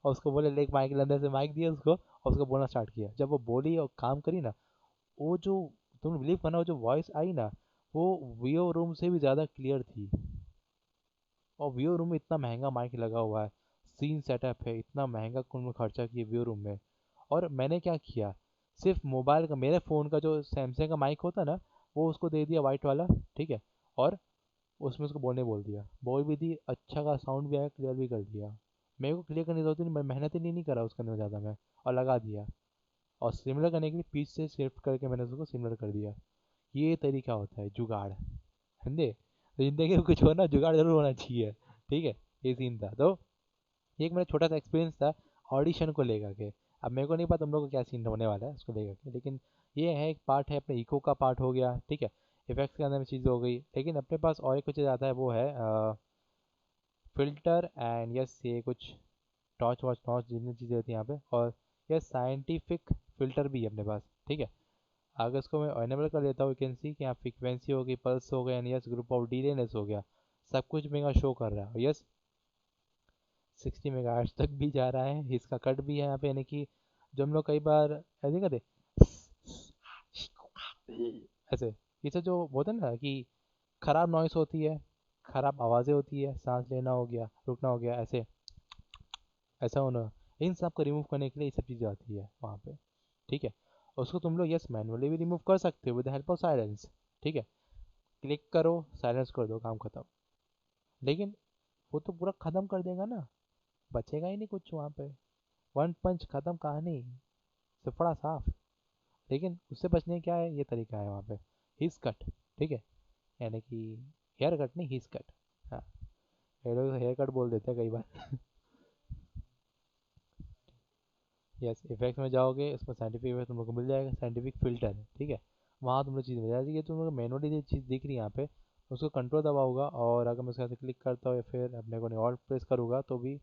और उसको बोले ले, माइक अंदर से माइक दिया उसको, और उसको बोलना स्टार्ट किया। जब वो बोली और काम करी ना, वो जो, तुम बिलीव करना, वो जो वॉइस आई ना, वो वीओ रूम से भी ज़्यादा क्लियर थी। और वीओ रूम में इतना महंगा माइक लगा हुआ है, सीन सेटअप है, इतना महंगा उन्होंने खर्चा किया वीओ रूम में। और मैंने क्या किया, सिर्फ मोबाइल का, मेरे फ़ोन का जो सैमसंग का माइक होता ना, वो उसको दे दिया वाइट वाला, ठीक है। और उसमें उसको बोलने बोल दिया, बोल भी दी, अच्छा का साउंड भी आया, क्लियर भी कर दिया। मेरे को क्लियर करने की जरूरत ही नहीं, मैं मेहनत ही नहीं करा उसके अंदर ज़्यादा मैं, और लगा दिया। और सिमिलर करने के लिए पीच से शिफ्ट करके मैंने उसको सिमिलर कर दिया। ये तरीका होता है जुगाड़, समझे। तो जिंदगी में कुछ हो ना, जुगाड़ जरूर होना चाहिए, ठीक है। ये सीन था। तो ये एक मेरा छोटा सा एक्सपीरियंस था ऑडिशन को लेकर के। अब मेरे को नहीं पता तुम लोग को क्या सीन होने वाला है उसको लेकर के, लेकिन ये है, एक पार्ट है अपने इको का पार्ट हो गया, ठीक है। इफेक्ट्स के अंदर में चीज़ हो गई, लेकिन अपने पास और एक कुछ चीज़ आता है, वो है फिल्टर एंड यस, ये कुछ टॉर्च वॉच टॉर्च जितनी चीज़ें होती हैं यहाँ पे, और ये साइंटिफिक फिल्टर भी है अपने पास, ठीक है। अगर इसको मैं अनेबल कर लेता हूँ, यू कैन सी कि यहाँ फ्रीक्वेंसी हो गई, पल्स हो गया, एंड यस ग्रुप ऑफ डीलेनेस हो गया, सब कुछ मेरा शो कर रहा है। यस 60 मेगाहर्ट्ज तक भी जा रहा है, इसका कट भी है यहाँ पे, यानी कि जो हम लोग कई बार ऐसे कहते, ऐसे, ये सब जो बोलते हैं ना कि खराब नॉइस होती है, खराब आवाज़ें होती है, सांस लेना हो गया, रुकना हो गया, ऐसे ऐसा होना, इन सब को रिमूव करने के लिए ये सब चीज़ें आती है वहाँ पे, ठीक है। उसको तुम लोग यस मैनुअली भी रिमूव कर सकते हो with the help of silence, ठीक है। क्लिक करो, साइलेंस कर दो, काम खत्म। लेकिन वो तो पूरा ख़त्म कर देगा ना, बचेगा ही नहीं कुछ वहाँ पे, वन पंच खत्म कहानी, सिफड़ा साफ। लेकिन उससे बचने का क्या है, ये तरीका है वहाँ पे, हिस कट, ठीक है, यानी कि हेयर कट नहीं, हिस कट। हाँ, ये लोग हेयर कट बोल देते हैं कई बार। यस, इफेक्ट्स में जाओगे, उसमें साइंटिफिक इफेक्ट तुम लोग को मिल जाएगा, साइंटिफिक फिल्टर, ठीक है। वहाँ तुमने चीज़ मिल जाएगी। ये तुम्हें मैनुअली ये चीज़ दिख रही है यहाँ पे, उसको कंट्रोल दबाऊंगा और अगर मैं उसके यहाँ से क्लिक करता हूँ या फिर अपने को नहीं ऑल्ट प्रेस करूँगा तो भी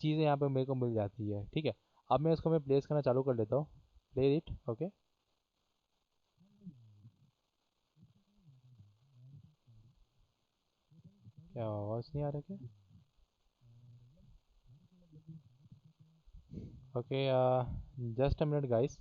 चीज़ें यहाँ पे मेरे को मिल जाती है। ठीक है, अब मैं इसको प्लेस करना चालू कर लेता हूँ। Play it. ओके, क्या आवाज़ नहीं आ रहा क्या? Okay, just a minute guys.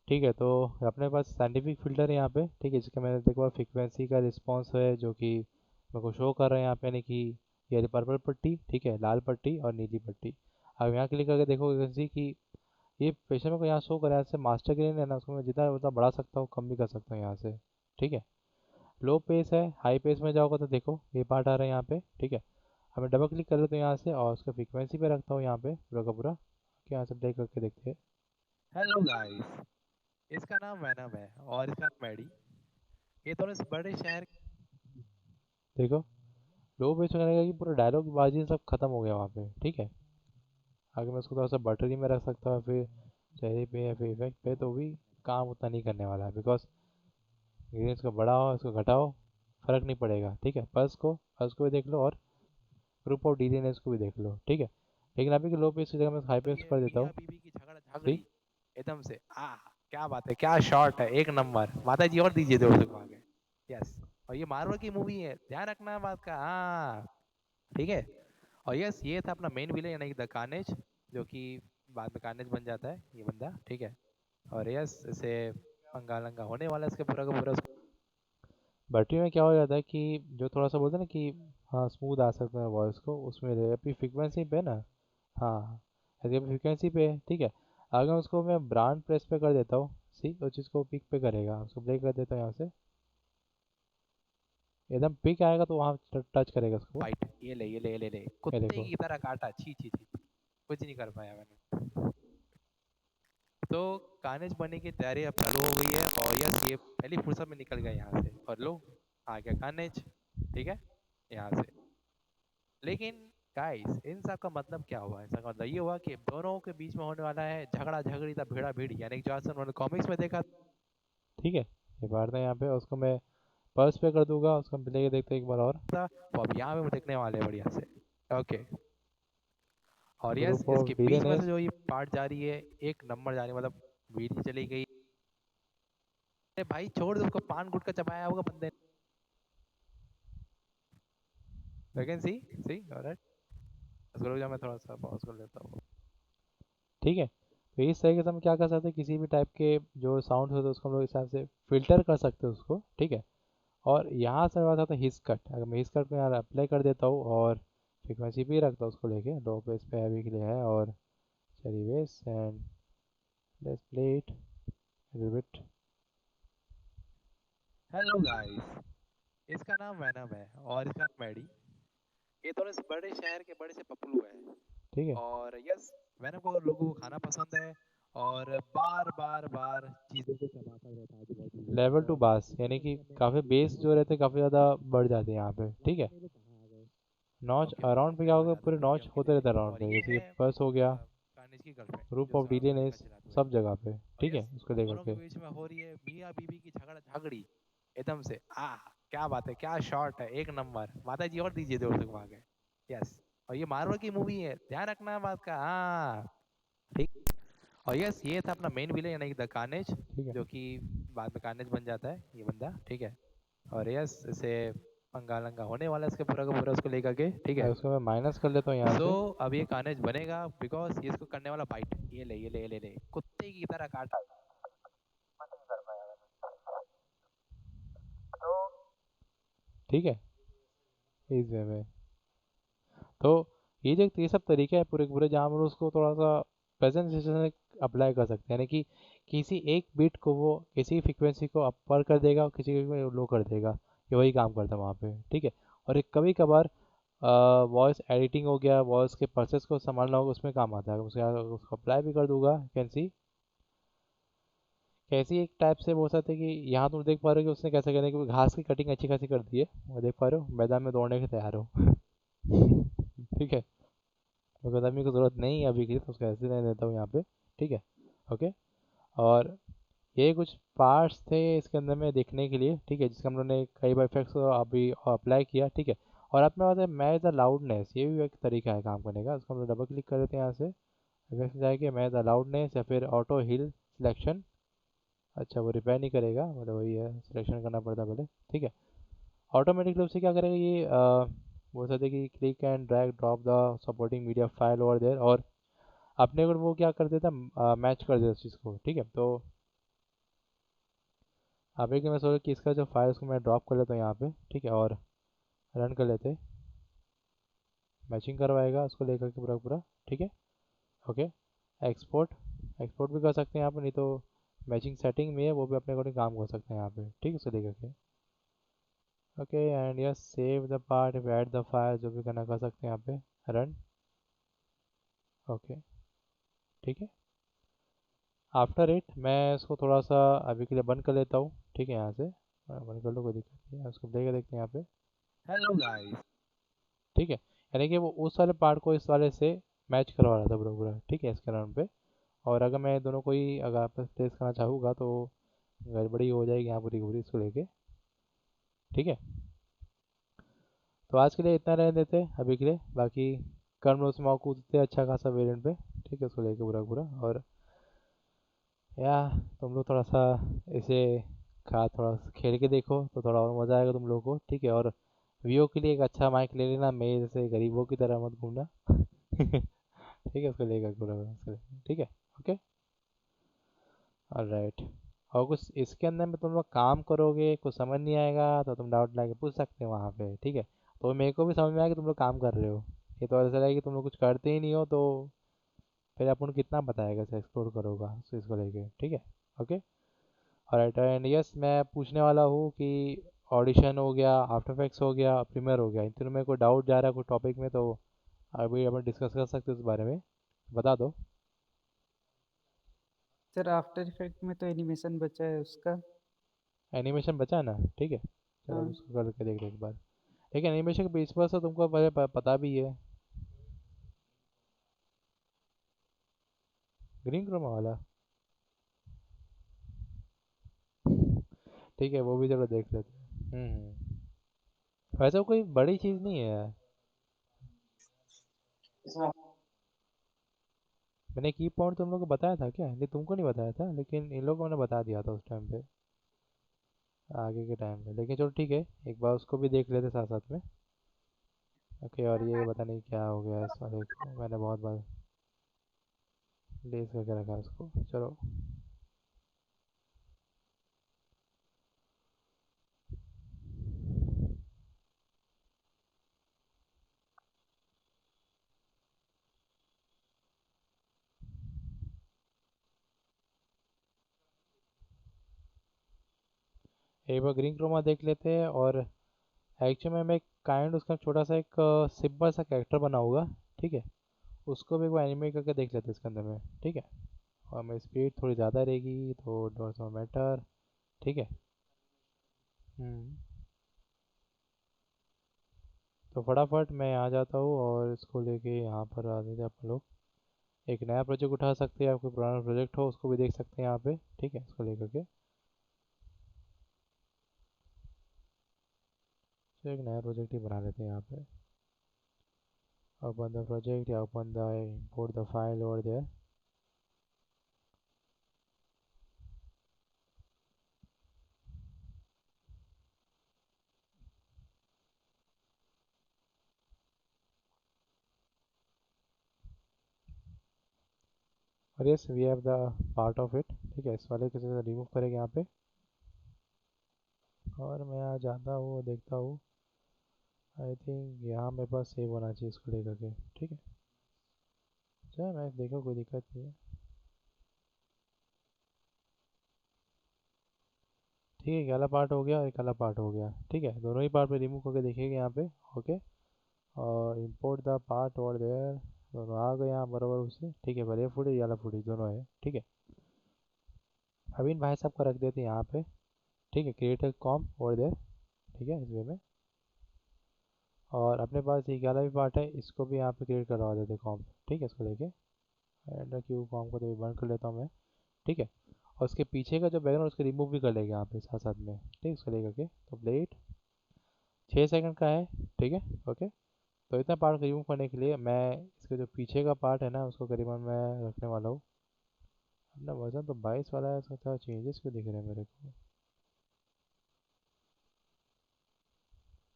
ठीक है, तो अपने पास साइंटिफिक फ़िल्टर है यहाँ पे। ठीक है, जिसका मैंने देखो फ्रीक्वेंसी का रिस्पांस है जो कि मेरे को शो कर रहे हैं यहाँ पे, यानी कि ये पर्पल पट्टी, ठीक है, लाल पट्टी और नीली पट्टी। अब यहाँ क्लिक करके देखो फ्रीक्वेंसी कि ये प्रेशर मेरे को यहाँ शो कर रहा है। जैसे मास्टर ग्रेन है ना, उसको मैं जितना उतना बढ़ा सकता हूँ, कम भी कर सकता हूँ यहाँ से। ठीक है, लो पेस है, हाई पेस में जाओगे तो देखो ये पार्ट आ रहा है यहाँ पे। ठीक है, अब मैं डबल क्लिक कर लेता हूँ यहाँ से और उसका फ्रीक्वेंसी पे रखता हूँ यहाँ पे पूरा का पूरा। यहाँ से प्ले करके देखते हैं। हेलो गाइस, इसका नाम वैनम है और इसका नाम मैडी। ये दोनों इस बड़े शहर देखो लो पेस में करने का कि पूरा डायलॉग बाजी सब खत्म हो गया वहाँ पे। ठीक है, आगे मैं उसको थोड़ा सा बटरी में रख सकता हूँ, फिर चेहरे पे या फिर इफेक्ट पे, तो भी काम उतना नहीं करने वाला है बिकॉज ग्रेडियंस को बढ़ाओ इसको घटाओ फर्क नहीं पड़ेगा। ठीक है, पल्स को भी देख लो और ग्रुप ऑफ डीएनएस को भी देख लो। ठीक है, लेकिन अभी के लो पेस की जगह मैं हाई पेस ये कर देता मियाँ हूँ। बीवी की झगड़ा ठीक, झगड़ी एकदम से क्या बात है, क्या शॉट है, एक नंबर। माता जी और दीजिए दो को आगे। यस, और ये मार्वल की मूवी है, ध्यान रखना बात का। हाँ, ठीक है। और यस, ये था अपना मेन विलेन यानी कि द कार्नेज, जो कि बाद में कार्नेज बन जाता है ये बंदा। ठीक है, और यस इसे पंगा लंगा होने वाला है इसके पूरा का पूरा। बैटरी में क्या हो जाता है कि जो थोड़ा सा बोलते हैं ना कि हाँ स्मूथ आ सकता है वॉइस को, उसमें रहे अपनी फ्रिक्वेंसी पे ना। हाँ, यदि फ्रिक्वेंसी पे है, ठीक है। अगर उसको मैं ब्रांड प्रेस पे कर देता हूँ, सी उस चीज़ को पिक पे करेगा। उसको प्ले कर देता हूँ यहाँ से, एकदम पिक आएगा तो वहाँ टच करेगा उसको। फाइट, ये ले ये ले ये ले ले, ये कुत्ते देखो, की तरह काटा, छी छी छी, कुछ नहीं कर पाया मैंने। तो कार्नेज बनने की तैयारी अब चालू हो गई है और यस ये पहली फुर्सत में निकल गया यहाँ से और लो आ गया कार्नेज। ठीक है, यहाँ से। लेकिन गाइस, इन सब का मतलब क्या हुआ? इसका मतलब ये हुआ कि दोनों के बीच में होने वाला है झगड़ा झगड़ी था, भिड़ा भिड़ी, यानी कि जैसे उन्होंने कॉमिक्स में देखा। ठीक है। ये बात है यहाँ पे, उसको मैं पल्स पे कर दूंगा, उसको प्ले के देखते हैं एक बार और। था वो अब यहाँ पे वो देखने वाले हैं बढ़िया से। ओके, और यस ग्रुप इसके ऑफ बीच में डीएनएस। से जो ये पार्ट जा रही है, एक नंबर जा रही है, मतलब बीड़ी चली गई। अरे भाई छोड़ दो उसको, पान गुटखा चबाया होगा बंदे ने। लेकिन सी सी ऑलराइट, रुक जा, मैं थोड़ा सा पॉज कर लेता हूँ। ठीक है, तो इस तरीके से हम क्या कर सकते हैं, किसी भी टाइप के जो साउंड होते हैं उसको हम लोग इस हिसाब से फिल्टर कर सकते हैं उसको। ठीक है, और यहाँ से मेरे पास आता है हिस कट। अगर मैं हिस कट को यहाँ अप्लाई कर देता हूँ और फ्रिक्वेंसी भी रखता हूँ उसको लेके लो पे, इस पे अभी के लिए है, और चलिए base and let's play it bit. Hello guys, इसका नाम वैनम है और इसका नाम मैडी। ये दोनों इस बड़े शहर के बड़े से पपलू है। ठीक है, और यस, वैनम को लोगों को खाना पसंद है और बार बार बार चीज़ों को चबाता रहता है आजू बाजू में। लेवल टू और बास ये यानी सब कि करने के काफ़ी लिए बेस वो जो रहते हैं वो काफ़ी ज़्यादा बढ़ जाते हैं यहाँ पे, ठीक है। अपने को कहाँ आ गए। नॉच ओके अराउंड पे क्या मैं होगा, बताता पूरे हूँ अभी नॉच आपके होते लिए। रहते हैं अराउंड और पे, ये जैसे कि है फर्स्ट हो गया कानिज की गर्लफ्रेंड रूप जो ऑफ गाड़ी का डिलेनेस, चलाते हुए। सब जगह पे, और ठीक है, यस उसको लेकर दोनों के के। बीच में हो रही है मियाँ बीवी की झगड़ा झगड़ी एकदम से। क्या बात है, क्या शॉट है, एक नंबर। माता जी और दीजिए जोर से घुमा के। यस। और ये मार्वल की मूवी है, ध्यान रखना बात का। हाँ ठीक। और यस ये था अपना मेन विलेन यानी कि द कार्नेज, ठीक है, जो कि बाद में कार्नेज बन जाता है ये बंदा, ठीक है। और यस इसे पंगा लंगा होने वाला है इसके पूरा का पूरा उसको लेकर के, ठीक है। उसको मैं माइनस कर लेता हूँ यहाँ सो से। अब ये कार्नेज बनेगा बिकॉज ये इसको करने वाला बाइट। ये ले ये ले ये ले, ले। कुत्ते की तरह काटा। ठीक है, इस वे में तो ये सब तरीके हैं पूरे के पूरे जहाँ पर उसको थोड़ा सा प्रेजेंटेशन अप्लाई कर सकते हैं, यानी कि किसी एक बीट को वो किसी फ्रिक्वेंसी को अपर कर देगा और किसी को लो कर देगा, ये वही काम करता है वहाँ पे, ठीक है। और एक कभी कभार वॉइस एडिटिंग हो गया, वॉइस के प्रोसेस को संभालना होगा, उसमें काम आता है, उसको अप्लाई भी कर दूंगा। कैन सी कैसी एक टाइप से बोल सकते हैं कि यहाँ तुम देख पा रहे हो कि उसने कैसे करने की घास की कटिंग अच्छी खासी कर दी है, वो देख पा रहे हो, मैदान में दौड़ने के तैयार हो। ठीक है, तो कदमी की ज़रूरत नहीं है अभी की, तो उसको ऐसे रहने देता हूँ यहाँ पे, ठीक है। ओके। और ये कुछ पार्ट्स थे इसके अंदर में देखने के लिए, ठीक है, जिसके हम लोगों ने कई बार इफेक्ट्स को अभी अप्लाई किया, ठीक है। और अपने पास है मैच द लाउडनेस, ये भी एक तरीका है काम करने का। उसको हम लोग डबल क्लिक कर देते हैं यहाँ से, इफेक्ट्स में जाएंगे मैच द लाउडनेस या फिर ऑटो हिल सिलेक्शन। अच्छा वो रिपेयर नहीं करेगा, मतलब वही है, सिलेक्शन करना पड़ता है पहले, ठीक है। ऑटोमेटिक रूप से क्या करेगा ये, बोल सकते हैं कि click and drag drop the supporting media file over there, और अपने को वो क्या कर देता, मैच कर देता उस चीज़ को, ठीक है। तो अभी कि मैं सोच रहा कि इसका जो फाइल उसको मैं ड्रॉप कर लेता हूँ यहाँ पे, ठीक है, और रन कर लेते, मैचिंग करवाएगा उसको लेकर के पूरा पूरा, ठीक है। ओके। एक्सपोर्ट एक्सपोर्ट भी कर सकते हैं यहाँ पे, नहीं तो मैचिंग सेटिंग में है वो भी अपने अकॉर्डिंग काम कर सकते हैं यहाँ पे, ठीक है, उसको लेकर के। Okay and yes save the part, add the file, जो भी करना कर सकते हैं यहाँ पे, रन। ओके, ठीक है। आफ्टर इट मैं इसको थोड़ा सा अभी के लिए बंद कर लेता हूँ, ठीक है, यहाँ से बंद कर लो, कोई दिक्कत नहीं है, उसको प्ले कर देखते हैं यहाँ पे, हेलो गाइस। ठीक है। यानी कि वो उस वाले पार्ट को इस वाले से मैच करवा रहा था पूरा पूरा, ठीक है, इसके राउंड पे। और अगर मैं दोनों को ही अगर आपस प्लेस करना चाहूँगा तो गड़बड़ी हो जाएगी यहाँ पूरी पूरी इसको लेके, ठीक है। तो आज के लिए इतना रहने देते हैं अभी के लिए, बाकी कर्म उसमें और कूदते हैं अच्छा खासा वेरिएंट पे, ठीक है, उसको लेके पूरा पूरा। और या तुम लोग थोड़ा सा इसे थोड़ा सा खेल के देखो तो थोड़ा और मज़ा आएगा तुम लोगों को, ठीक है। और वीओ के लिए एक अच्छा माइक ले लेना, मेरे जैसे गरीबों की तरह मत घूमना। ठीक है, उसको लेकर पूरा पूरा उसको ठीक है। Okay, alright. और कुछ इसके अंदर में तुम लोग काम करोगे, कुछ समझ नहीं आएगा तो तुम डाउट ला के पूछ सकते हो वहाँ पे, ठीक है। तो मेरे को भी समझ में आया कि तुम लोग काम कर रहे हो, ये तो ऐसा है कि तुम लोग कुछ करते ही नहीं हो, तो फिर अपन कितना बताएगा, ऐसे एक्सप्लोर करोगा तो इसको लेके, ठीक है। Okay, alright. एंड यस मैं पूछने वाला हूँ कि ऑडिशन हो गया, आफ्टर इफेक्ट्स हो गया, प्रीमियर हो गया, इन तीनों में कोई डाउट जा रहा है कोई टॉपिक में तो अभी अपन डिस्कस कर सकते हैं उस बारे में, बता दो। सर आफ्टर इफेक्ट में तो एनिमेशन बचा है उसका। एनिमेशन बचा है ना, ठीक है, चलो हाँ उसको करके देख लो एक बार। लेकिन एनिमेशन के बीच पर से तुमको पहले पता भी है, ग्रीन क्रोमा वाला, ठीक है, वो भी चलो देख लेते हैं। वैसे वो कोई बड़ी चीज़ नहीं है, मैंने की पॉइंट तुम लोग को बताया था क्या, नहीं तुमको नहीं बताया था, लेकिन इन लोगों ने बता दिया था उस टाइम पे, आगे के टाइम पे। लेकिन चलो ठीक है, एक बार उसको भी देख लेते साथ साथ में। ओके, और ये पता नहीं क्या हो गया इस वाले को, मैंने बहुत बार लेस करके रखा है उसको, चलो। एक बार ग्रीन क्रोमा देख लेते हैं। और एक्चुअली में मैं एक काइंड उसका छोटा सा एक सिंपल सा कैरेक्टर बना होगा, ठीक है, उसको भी एक बार एनिमेट करके देख लेते हैं इसके अंदर में, ठीक है। और मैं स्पीड थोड़ी ज़्यादा रहेगी तो डोंट नो मैटर। ठीक है। हम्म। तो फटाफट मैं आ जाता हूँ और इसको लेके यहाँ पर आ जाते हैं अपन लोग। एक नया प्रोजेक्ट उठा सकते हैं, आपको पुराना प्रोजेक्ट हो उसको भी देख सकते हैं यहाँ पे। ठीक है, इसको लेकर के तो एक नया प्रोजेक्ट ही बना लेते हैं यहाँ पे। ओपन द प्रोजेक्ट या open the import the file over there. और yes we have the part of it. ठीक है, इस वाले के से रिमूव करेंगे यहाँ पे। और मैं आ जाता हूँ, देखता हूँ। आई थिंक यहाँ मेरे पास सेव होना चाहिए इसको लेकर के। ठीक है, चलो मैं देखो कोई दिक्कत नहीं है। ठीक है, एक वाला पार्ट हो गया और एक वाला पार्ट हो गया। ठीक है, दोनों ही पार्ट पे रिमूव करके देखेंगे यहाँ पे। ओके, और import the part over there. दोनों आ गए यहाँ बराबर उससे। ठीक है, पर ये फुटेज ये वाला फुटेज दोनों है। ठीक है, अभी इन भाई साहब को रख देते हैं यहाँ पे। ठीक है, create a comp over there. ठीक है, इस वे में। और अपने पास ये वाला भी पार्ट है, इसको भी यहाँ पे क्रिएट करवा देते कॉम्प। ठीक है, इसको लेके एंड क्यू कॉम्प को तो बंद कर लेता हूँ मैं। ठीक है, और उसके पीछे का जो बैकग्राउंड उसको रिमूव भी कर लेंगे यहाँ पे साथ साथ में। ठीक, इसको लेकर के तो प्लेट 6 सेकंड का है। ठीक है, ओके। तो इतना पार्ट रिमूव करने के लिए मैं इसके जो पीछे का पार्ट है ना उसको करीबन मैं रखने वाला हूँ। अपना वर्जन तो 22 वाला है, इसका चेंजेस क्यों दिख रहे हैं मेरे को।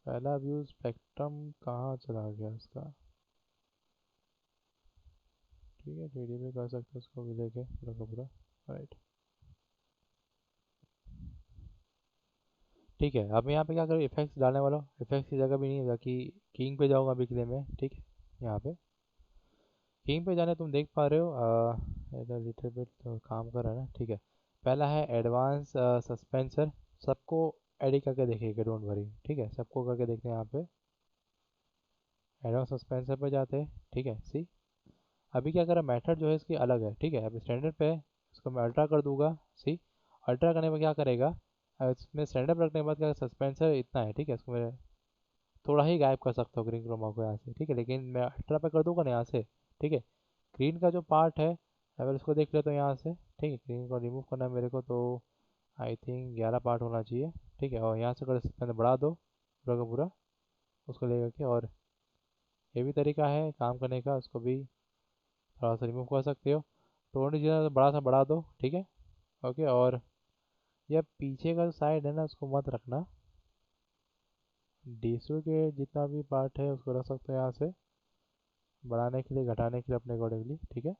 पहला व्यू स्पेक्ट्रम कहाँ चला गया इसका। ठीक है, 3D पे कर सकते हैं उसको भी लेके पूरा का पूरा। राइट, ठीक है। अब मैं यहाँ पे क्या करूँ, इफेक्ट्स डालने वाला हूँ। इफेक्ट्स की जगह भी नहीं है, बाकी किंग पे जाऊँगा अभी के लिए मैं। ठीक है, यहाँ पे किंग पे जाने तुम देख पा रहे हो इधर लिटिल बिट तो काम कर रहा है ना। ठीक है, पहला है एडवांस सस्पेंसर। सबको एडिट करके देखिएगा, डोंट वरी। ठीक है, सबको करके देखते हैं यहाँ पे। एडवांस सस्पेंसर पे जाते हैं। ठीक है, सी अभी क्या करा, मेथड जो है इसकी अलग है। ठीक है, अभी स्टैंडर्ड पे है, इसको मैं अल्ट्रा कर दूंगा। सी अल्ट्रा करने में क्या करेगा, इसमें स्टैंडर्ड रखने के बाद क्या सस्पेंसर इतना है। ठीक है, इसको मैं थोड़ा ही गायब कर सकता हूँ ग्रीन क्रोमा को यहाँ से। ठीक है, लेकिन मैं अल्ट्रा पे कर दूंगा ना यहाँ से। ठीक है, ग्रीन का जो पार्ट है अगर इसको देख लेते हो यहाँ से। ठीक है, ग्रीन को रिमूव करना है मेरे को तो आई थिंक 11 पार्ट होना चाहिए। ठीक है, और यहाँ से अगर मैंने बढ़ा दो पूरा का पूरा उसको लेकर के। और ये भी तरीका है काम करने का, उसको भी थोड़ा सा रिमूव कर सकते हो। टोन जितना बड़ा सा बढ़ा दो। ठीक है, ओके। और यह पीछे का जो साइड है ना उसको मत रखना। डीसू के जितना भी पार्ट है उसको रख सकते हो यहाँ से, बढ़ाने के लिए घटाने के लिए अपने अकॉर्डिंगली। ठीक है,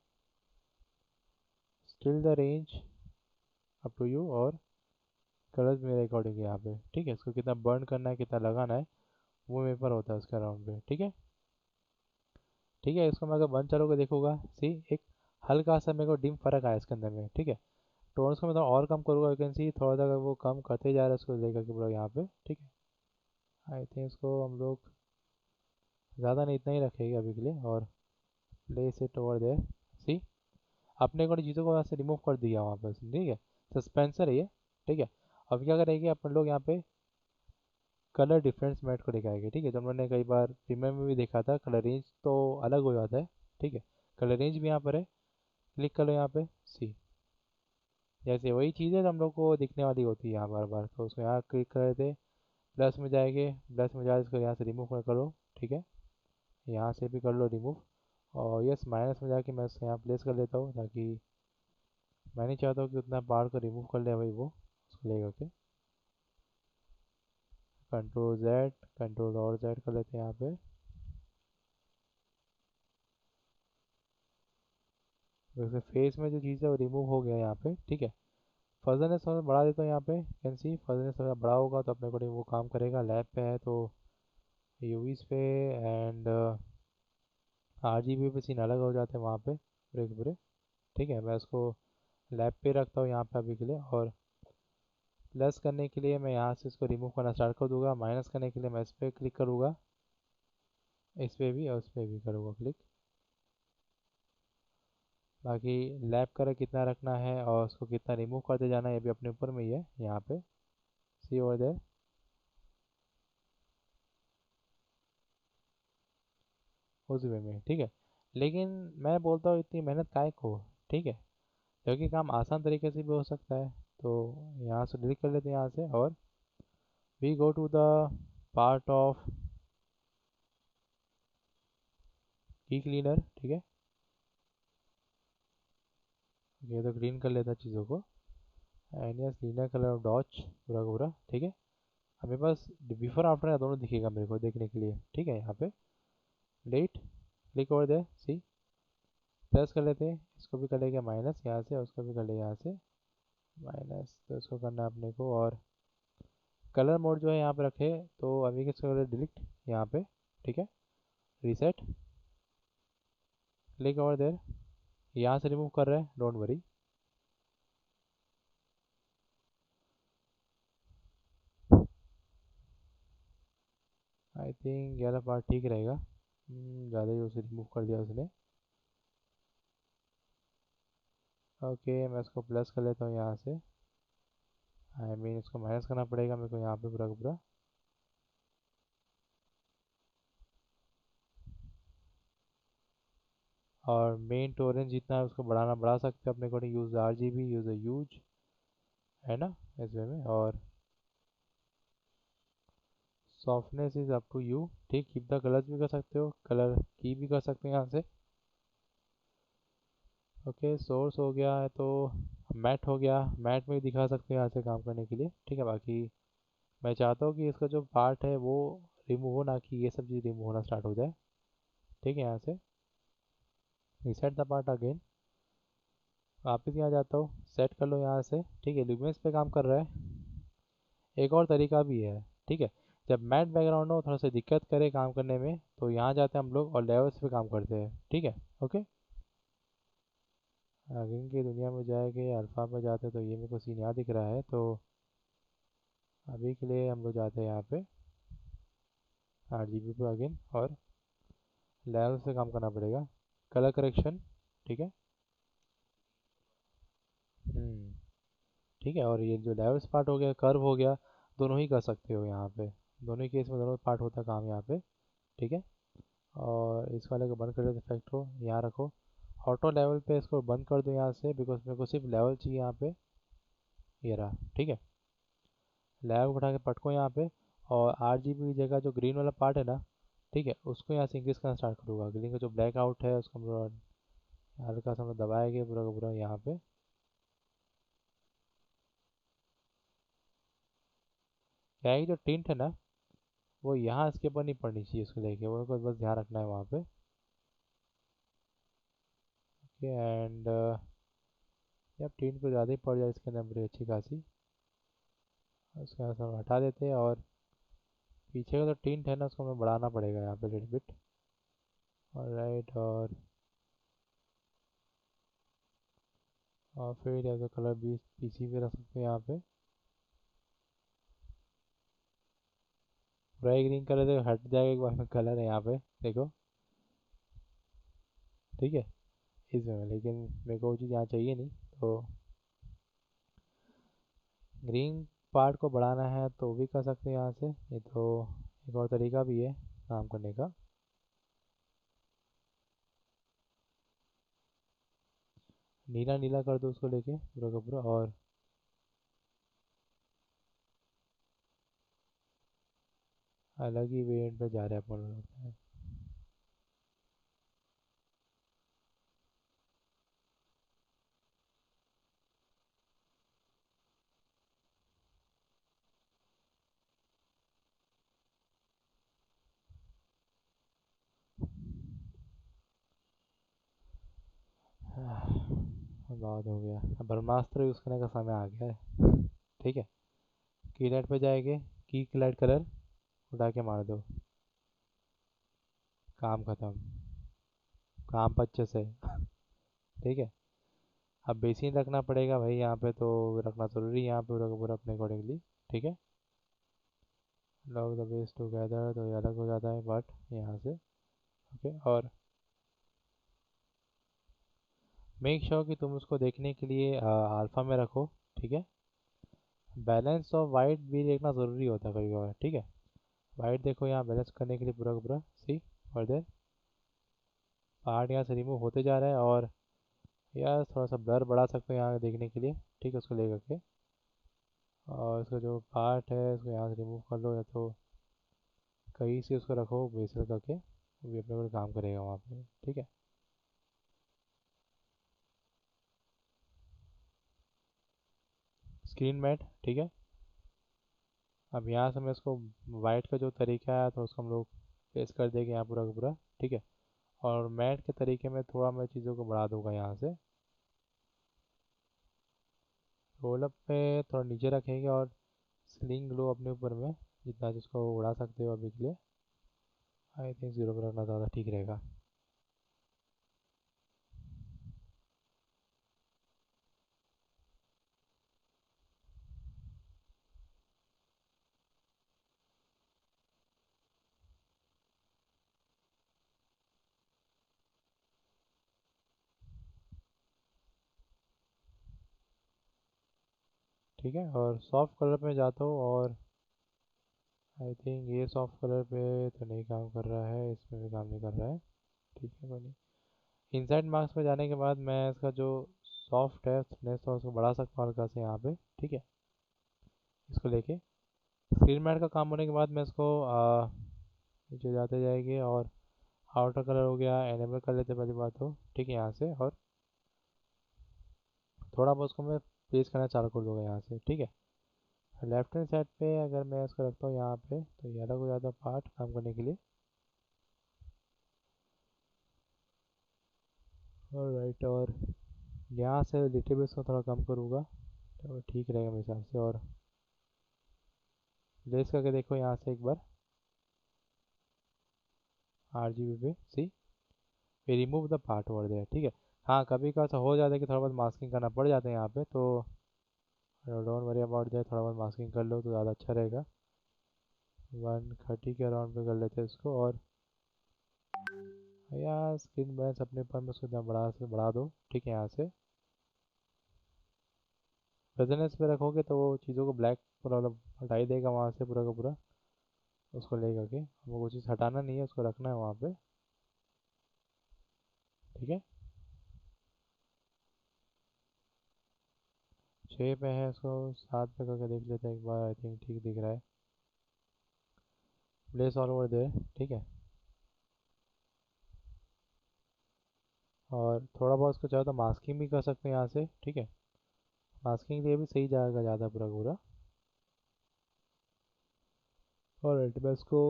still the range up to you. और कलर्स मेरे अकॉर्डिंग यहाँ पे। ठीक है, इसको कितना बर्न करना है कितना लगाना है वो मेरे पर होता है उसके अराउंड पे। ठीक है, ठीक है। इसको मैं अगर बंद चलो के देखूंगा, सी एक हल्का सा मेरे को डिम फर्क आया इसके अंदर में। ठीक है, टोन्स को मैं थोड़ा और कम करूँगा, यू कैन सी थोड़ा सा वो कम करते जा रहा है उसको लेकर के पूरा यहाँ पे। ठीक है, आई थिंक इसको हम लोग ज़्यादा नहीं इतना ही रखेंगे अभी के लिए। और प्लेस इट ओवर देयर। सी अपने को चीज़ों को यहाँ से रिमूव कर दिया वापस। ठीक है, सस्पेंसर है ये। ठीक है, अब क्या करेंगे अपन लोग यहाँ पे कलर डिफरेंस मैट को दिखाएंगे। ठीक है, जो हमने कई बार प्रीमियर में भी देखा था, कलर रेंज तो अलग हो जाता है। ठीक है, कलर रेंज भी यहाँ पर है, क्लिक कर लो यहाँ पे। सी जैसे वही चीज़ है जो हम लोग को दिखने वाली होती है यहाँ बार बार, तो उसको यहाँ क्लिक कर देते, प्लस में जाएंगे, प्लस में जाए इसको यहाँ से रिमूव करो। ठीक है, यहाँ से भी कर लो रिमूव। और यस माइनस में जाके मैं इसको यहाँ प्लेस कर लेता हूँ, ताकि मैं नहीं चाहता हूँ कि उतना बार को रिमूव कर ले भाई वो। उसको ले करके कंट्रोल जेड, कंट्रोल और जेड कर लेते हैं यहाँ पे। वैसे फेस में जो चीज़ है वो रिमूव हो गया यहाँ पे। ठीक है, फजलनेस थोड़ा बढ़ा देता हूँ यहाँ पे। कैन सी फजलनेस थोड़ा बड़ा होगा तो अपने को वो काम करेगा। लैब पे है तो यूवीज पे एंड आरजीबी पे सीन अलग हो जाते हैं वहाँ पे पूरे के पूरे। ठीक है, मैं उसको लैब पे रखता हूँ यहाँ पे अभी के लिए। और प्लस करने के लिए मैं यहाँ से इसको रिमूव करना स्टार्ट कर दूंगा। माइनस करने के लिए मैं इस पर क्लिक करूँगा, इस पर भी और उस पर भी करूँगा क्लिक। बाकी लैब कलर कितना रखना है और उसको कितना रिमूव करते जाना है ये भी अपने ऊपर में ही है यहाँ पे। सी ओवर देयर, उस वे में, ठीक है। लेकिन मैं बोलता हूँ इतनी मेहनत काहे को, ठीक है, क्योंकि काम आसान तरीके से भी हो सकता है। तो यहाँ से डिलीट कर लेते हैं यहाँ से, और we go to the part of की क्लीनर, ठीक है। ये तो क्लीन कर लेता चीज़ों को, and yes cleaner colour of डॉच पूरा का पूरा, ठीक है। अब मेरे पास बिफोर आफ्टर है दोनों दिखेगा मेरे को देखने के लिए, ठीक है। यहाँ पे लेट क्लिक ओवर दे, सी प्लस कर लेते हैं, इसको भी कर लेंगे माइनस यहाँ से, और उसको भी कर लेंगे यहाँ से माइनस। तो इसको करना है अपने को, और कलर मोड जो है यहाँ पे रखे, तो अभी किसको कर डिलीट यहाँ पे, ठीक है। रीसेट क्लिक ओवर देर, यहाँ से रिमूव कर रहे हैं, डोंट वरी। आई थिंक ये वाला पार्ट ठीक रहेगा, ज़्यादा ही उसे रिमूव कर दिया उसने। ओके मैं इसको प्लस कर लेता हूँ यहाँ से, आई मीन इसको माइनस करना पड़ेगा मेरे को यहाँ पे पूरा का पूरा। और मेन टू ऑरेंज जितना है उसको बढ़ा सकते हैं अपने according, use RGB, use use, है ना, इस वे में। और softness is up to you, ठीक। कीप द कलर्स भी कर सकते हो, कलर की भी कर सकते हैं यहाँ से। ओके सोर्स हो गया है, तो मैट हो गया, मैट में भी दिखा सकते हैं यहाँ से काम करने के लिए, ठीक है। बाकी मैं चाहता हूँ कि इसका जो पार्ट है वो रिमूव हो, ना कि ये सब चीज़ रिमूव होना स्टार्ट हो जाए, ठीक है। यहाँ से रिसेट द पार्ट अगेन, वापस यहाँ जाता हूँ, सेट कर लो यहाँ से, ठीक है। ल्यूमिनेंस पे काम कर रहा है। एक और तरीका भी है, ठीक है। जब मैट बैकग्राउंड हो थोड़ा सा दिक्कत करे काम करने में, तो यहाँ जाते हैं हम लोग और लेवल्स पे काम करते हैं, ठीक है। ओके आगे की दुनिया में जाएंगे, अल्फ़ा में जाते हैं, तो ये मेरे को सीन यहाँ दिख रहा है। तो अभी के लिए हम लोग जाते हैं यहाँ पे RGB पे अगेन, और लेवल से काम करना पड़ेगा, कलर करेक्शन, ठीक है। हम्म, ठीक है। और ये जो लेवल्स पार्ट हो गया, कर्व हो गया, दोनों ही कर सकते हो यहाँ पे, दोनों ही केस में दोनों पार्ट होता है काम यहाँ पे, ठीक है। और इस वाले को बंद कर देते, इफेक्ट को यहाँ रखो, ऑटो लेवल पे इसको बंद कर दो यहाँ से, बिकॉज मेरे को सिर्फ लेवल चाहिए यहाँ पे, ये रहा, ठीक है। लेवल उठा के पटको यहाँ पे, और RGB की जगह जो ग्रीन वाला पार्ट है ना, ठीक है, उसको यहाँ से इंक्रीज करना स्टार्ट करूँगा। ग्रीन का जो ब्लैक आउट है उसको हम लोग हल्का सा हम लोग दबाएंगे पूरा का पूरा यहाँ पे। क्या है कि जो टिंट है ना, वो यहाँ इसके ऊपर नहीं पड़नी चाहिए, उसको लेके वो को बस ध्यान रखना है वहाँ पे, ओके। एंड जब टिंट को ज़्यादा ही पड़ जाए इसके अंदर बड़ी अच्छी खासी, उसके यहाँ से हम हटा देते हैं। और पीछे का जो टिंट है ना उसको हमें बढ़ाना पड़ेगा यहाँ पे लिटिल बिट, राइट। और फिर या तो कलर भी पीसी पे रख सकते हैं यहाँ पे, ब्राइट ग्रीन कलर से हट जाएगा एक बार में, कलर है यहाँ पे देखो, ठीक है, इसमें। लेकिन मेरे को वो चीज़ यहाँ चाहिए नहीं, तो ग्रीन पार्ट को बढ़ाना है तो भी कर सकते हैं यहाँ से, ये तो एक और तरीका भी है काम करने का। नीला नीला कर दो उसको लेके पूरा का पूरा, और अलग ही वेरिएंट पे जा रहा है अपन लोग, लगता है। बहुत हो गया, अब ब्रह्मास्त्र यूज़ करने का समय आ गया है, ठीक है। की लाइट पे जाएंगे, की लाइट कलर उठा के मार दो, काम खत्म, काम अच्छे से, ठीक है। अब बेसिन रखना पड़ेगा भाई यहाँ पे, तो रखना ज़रूरी है यहाँ पे पूरा का पूरा अपने अकॉर्डिंगली, ठीक है। लॉग द बेस टुगेदर, तो ये अलग हो जाता है बट यहाँ से, ओके। और मेक श्योर कि तुम उसको देखने के लिए अल्फ़ा में रखो, ठीक है। बैलेंस ऑफ वाइट भी देखना ज़रूरी होता है कभी कभार, ठीक है। वाइट देखो यहाँ बैलेंस करने के लिए पूरा का पूरा सी फर्दर पार्ट यहाँ से रिमूव होते जा रहा है। और यार थोड़ा सा ब्लर बढ़ा सकते हो यहाँ देखने के लिए, ठीक है, उसको ले करके। और इसका जो पार्ट है उसको यहाँ से रिमूव कर लो, या तो कहीं से उसको रखो बेसल करके, वो भी अपने को काम करेगा वहाँ पे, ठीक है। स्क्रीन मैट, ठीक है। अब यहाँ से मैं इसको वाइट का जो तरीका है तो उसको हम लोग पेस्ट कर देंगे यहाँ पूरा का पूरा, ठीक है। और मैट के तरीके में थोड़ा मैं चीज़ों को बढ़ा दूंगा यहाँ से। रोल अप पे थोड़ा नीचे रखेंगे और स्लिंग लो अपने ऊपर में जितना जिसको उड़ा सकते हो अभी के लिए। आई थिंक 0 पर रखना ज़्यादा ठीक रहेगा। ठीक है, और सॉफ्ट कलर पे जाता हूँ और आई थिंक ये सॉफ्ट कलर पे तो नहीं काम कर रहा है, इसमें भी काम नहीं कर रहा है, ठीक है कोई नहीं। इनसाइड मार्क्स में जाने के बाद मैं इसका जो सॉफ्ट है थिकनेस थोड़ा उसको बढ़ा सकता हूँ हल्का से यहाँ पे, ठीक है। इसको लेके स्क्रीन मैट का काम होने के बाद मैं इसको नीचे जाते जाएंगे और आउटर कलर हो गया एनेबल कर लेते पहली बात तो, ठीक है यहाँ से। और थोड़ा बहुत उसको मैं पेस्ट करना चालू कर दूँगा यहाँ से, ठीक है। लेफ्ट हैंड साइड पे अगर मैं इसको रखता हूँ यहाँ पे तो ये अलग हो जाता है पार्ट काम करने के लिए। और राइट, और यहाँ से लिटिल बिट को थोड़ा कम करूँगा तो ठीक रहेगा मेरे हिसाब से। और लेस करके देखो यहाँ से एक बार RGB पे see we remove the part over there, ठीक है। हाँ कभी कभार ऐसा हो जाता है कि थोड़ा बहुत मास्किंग करना पड़ जाता है यहाँ पे, तो डोंट वरी अबाउट दैट, थोड़ा बहुत मास्किंग कर लो तो ज़्यादा अच्छा रहेगा। 130 के अराउंड पे कर लेते हैं इसको। और यार स्क्रीन बैलेंस अपने ऊपर में उसको बढ़ा से बढ़ा दो, ठीक है यहाँ से। रेजोनेंस पे रखोगे तो वो चीज़ों को ब्लैक पूरा मतलब हटाई देगा वहाँ से पूरा का पूरा। उसको ले करके हमको कुछ चीज़ हटाना नहीं है, उसको रखना है वहाँ पे, ठीक है। 6 पे है, उसको 7 पे करके देख लेते हैं एक बार, आई थिंक ठीक दिख रहा है। प्लेस ऑल ओवर दे, ठीक है। और थोड़ा बहुत उसको चाहो तो मास्किंग भी कर सकते हैं यहाँ से, ठीक है। मास्किंग के लिए भी सही जाएगा ज़्यादा पूरा पूरा। और मैं इसको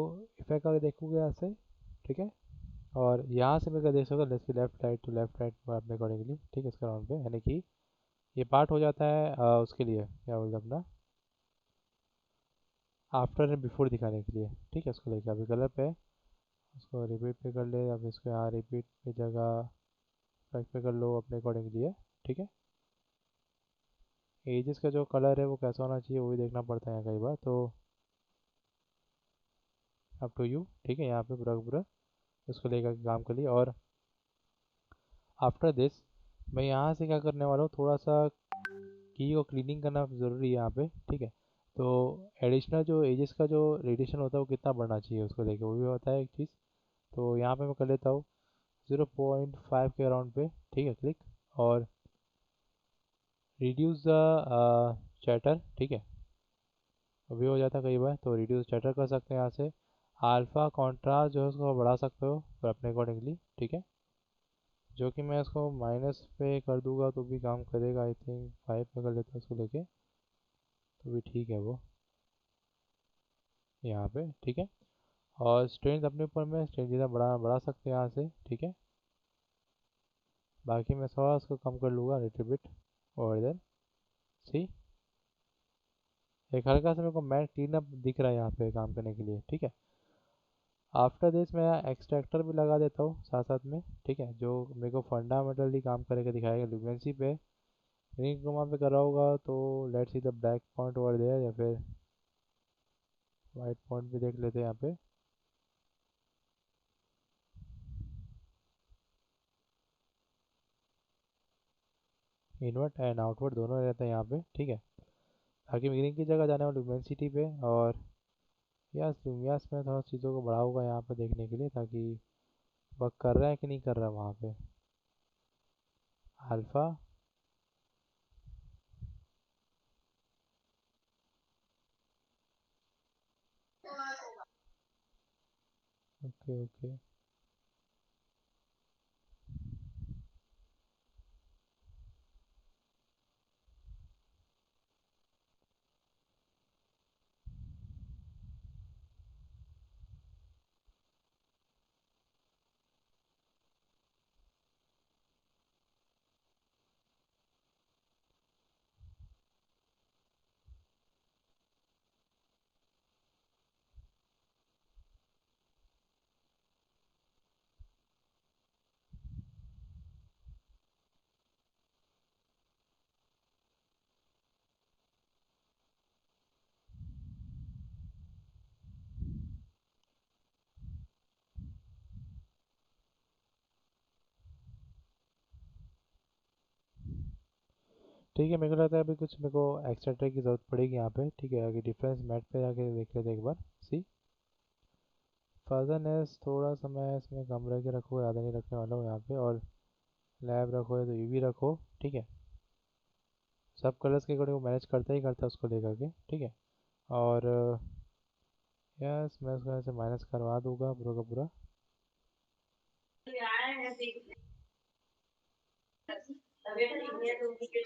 इफेक्ट करके देखूँगा यहाँ से, ठीक है। और यहाँ से मैं क्या देख सकता हूँ left right to left right अपने अकॉर्डिंगली, ठीक है, इसका राउंड पे यानी कि ये पार्ट हो जाता है उसके लिए क्या बोलते हैं अपना आफ्टर एंड बिफोर दिखाने के लिए, ठीक है। इसको लेके अभी कलर पे उसको रिपीट पे कर ले, अब इसको यहाँ रिपीट पे जगह इफेक्ट पे कर लो अपने अकॉर्डिंगली है, ठीक है। एजेस का जो कलर है वो कैसा होना चाहिए वो भी देखना पड़ता है कई बार, तो अप टू यू, ठीक है। यहाँ पे पूरा का पूरा इसको लेकर काम कर लिया। और आफ्टर दिस मैं यहाँ से क्या करने वाला हूँ, थोड़ा सा की को क्लीनिंग करना ज़रूरी है यहाँ पे, ठीक है। तो एडिशनल जो एजेस का जो रेडिएशन होता है वो कितना बढ़ना चाहिए उसको लेके वो भी होता है एक चीज़। तो यहाँ पे मैं कर लेता हूँ 0.5 के अराउंड पे, ठीक है, क्लिक। और रिड्यूस द चैटर, ठीक है, वो भी हो जाता है कई बार, तो रिड्यूस चैटर कर सकते हैं यहाँ से। अल्फ़ा कॉन्ट्रास्ट जो है उसको बढ़ा सकते हो पर अपने अकॉर्डिंगली, ठीक है। जो कि मैं इसको माइनस पे कर दूंगा तो भी काम करेगा, आई थिंक 5 पे कर लेता हूँ उसको लेके तो भी ठीक है वो यहाँ पे, ठीक है। और स्ट्रेंथ अपने ऊपर में स्ट्रेंथ जितना बढ़ा सकते हैं यहाँ से, ठीक है। बाकी मैं थोड़ा उसको कम कर लूँगा लिटिल बिट और इधर सी एक हल्का सा मेरे को मैट क्लीन अप दिख रहा है यहाँ पे काम करने के लिए, ठीक है। आफ्टर दिस मैं एक्सट्रैक्टर भी लगा देता हूँ साथ साथ में, ठीक है, जो मेरे को फंडामेंटली काम करके दिखाएगा। लुमेंसी पे रिंग घुमा पे कर रहा होगा तो let's see the black point over there, या फिर वाइट पॉइंट भी देख लेते हैं यहाँ पे। इनवर्ट एंड आउटवर्ट दोनों रहते हैं यहाँ पे, ठीक है। बाकी मैं ग्रीन की जगह जाने वाला लुमिनसिटी पे, और यस लुमियास में थोड़ा चीज़ों को बढ़ाऊंगा यहाँ पे देखने के लिए, ताकि वर्क कर रहा है कि नहीं कर रहा वहाँ पे। Alpha, okay okay. ठीक है, मेरे को लगता है अभी कुछ मेरे को एक्स्ट्रा की ज़रूरत पड़ेगी यहाँ पे, ठीक है। आगे डिफरेंस मैट पे जाके देख लेते एक बार। सी फर्दरनेस थोड़ा सा मैं इसमें कम रख के रखूँ, ज़्यादा नहीं रखने वाला हूँ यहाँ पे। और लैब रखो या तो यूवी रखो, ठीक है। सब कलर्स के अकॉर्डिंग वो मैनेज करता ही करता है उसको लेकर के, ठीक है। और यस मैं उसको ऐसे माइनस करवा दूंगा पूरा का पूरा।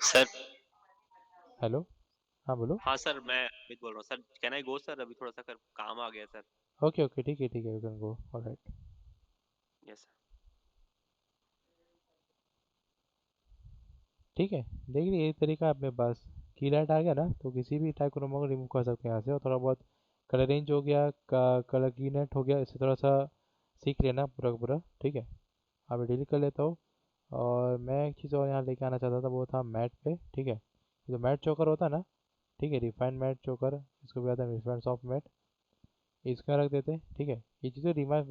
सर। हेलो, हाँ बोलो। हाँ सर, मैं अमित बोल रहा हूँ sir. Can I go sir? अभी थोड़ा सा कर काम आ गया सर। ओके ओके, ठीक है, you can go, alright. Yes sir. ठीक है, देख लीजिए यही तरीका है अपने पास। की लाइट आ गया ना, तो किसी भी टाइप क्रोमा को रिमूव कर सकते हैं यहाँ से। और थोड़ा बहुत कलर रेंज हो गया, कलर की नेट हो गया, इससे थोड़ा सा सीख लेना पूरा का पूरा, ठीक है। अब डिलीट कर लेता हूँ। और मैं एक चीज़ और यहाँ लेके आना चाहता था, वो था मैट पे, ठीक है। जो मैट चोकर होता है ना, ठीक है, रिफाइंड मैट चोकर, इसको भी आता है रिफाइंड सॉफ्ट मैट, इसको यहाँ रख देते हैं, ठीक है। ये चीज़ें रिमाइंड